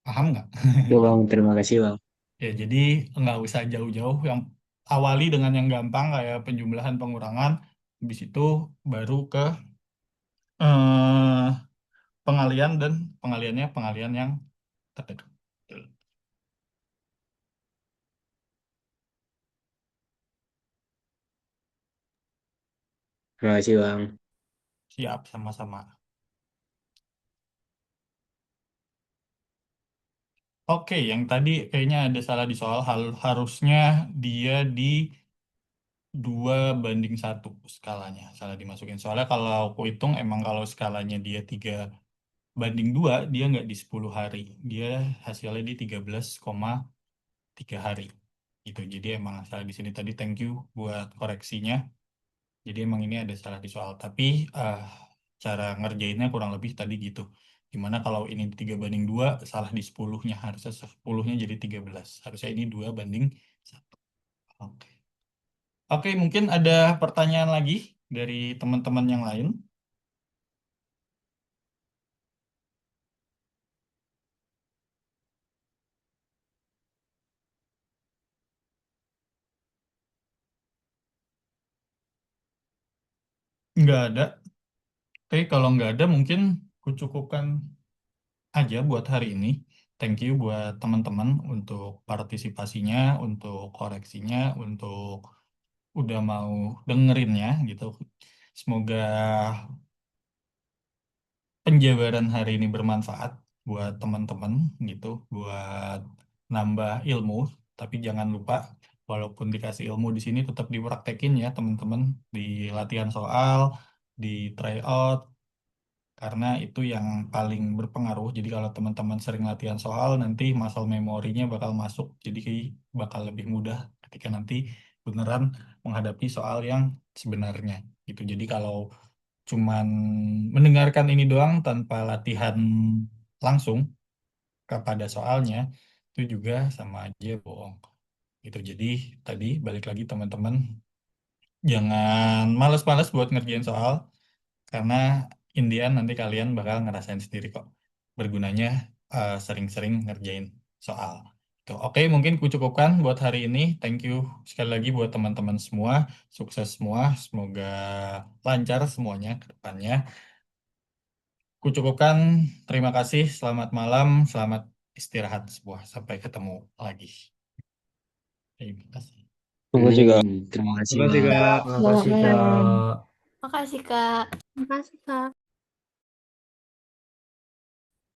Paham nggak? Ya bang, terima kasih bang. Ya, jadi nggak usah jauh-jauh. Yang awali dengan yang gampang kayak penjumlahan pengurangan, habis itu baru ke eh, pengalian dan pengaliannya pengalian yang terdekat. Terima kasih bang. Siap, sama-sama. Oke, yang tadi kayaknya ada salah di soal harusnya dia di 2:1 skalanya. Salah dimasukin. Soalnya kalau aku hitung emang kalau skalanya dia 3:2 dia nggak di 10 hari. Dia hasilnya di 13,3 hari. Gitu. Jadi emang salah di sini tadi thank you buat koreksinya. Jadi emang ini ada salah di soal. Tapi cara ngerjainnya kurang lebih tadi gitu. Dimana kalau ini 3:2 salah di 10-nya. Harusnya 10-nya jadi 13. Harusnya ini 2:1. Oke. Oke, mungkin ada pertanyaan lagi dari teman-teman yang lain. Nggak ada. Tapi kalau nggak ada mungkin kucukupkan aja buat hari ini. Thank you buat teman-teman untuk partisipasinya, untuk koreksinya, untuk udah mau dengerinnya gitu. Semoga penjabaran hari ini bermanfaat buat teman-teman gitu, buat nambah ilmu. Tapi jangan lupa, walaupun dikasih ilmu di sini tetap dipraktekin ya teman-teman di latihan soal, di tryout, karena itu yang paling berpengaruh. Jadi kalau teman-teman sering latihan soal, nanti muscle memorinya bakal masuk, jadi bakal lebih mudah ketika nanti beneran menghadapi soal yang sebenarnya gitu. Jadi kalau cuman mendengarkan ini doang tanpa latihan langsung kepada soalnya, itu juga sama aja bohong. Gitu. Jadi tadi balik lagi teman-teman, jangan males-males buat ngerjain soal, karena Indian nanti kalian bakal ngerasain sendiri kok bergunanya sering-sering ngerjain soal. Itu Gitu. Oke, mungkin kucukupkan buat hari ini. Thank you sekali lagi buat teman-teman semua. Sukses semua. Semoga lancar semuanya ke depannya. Kucukupkan. Terima kasih. Selamat malam. Selamat istirahat semua. Sampai ketemu lagi. Terima kasih. Terima kasih Kak. Terima Terima kasih kasih Mas. Kak. Makasih, Selamat malam. Kak. Makasih, Kak. Makasih, Kak.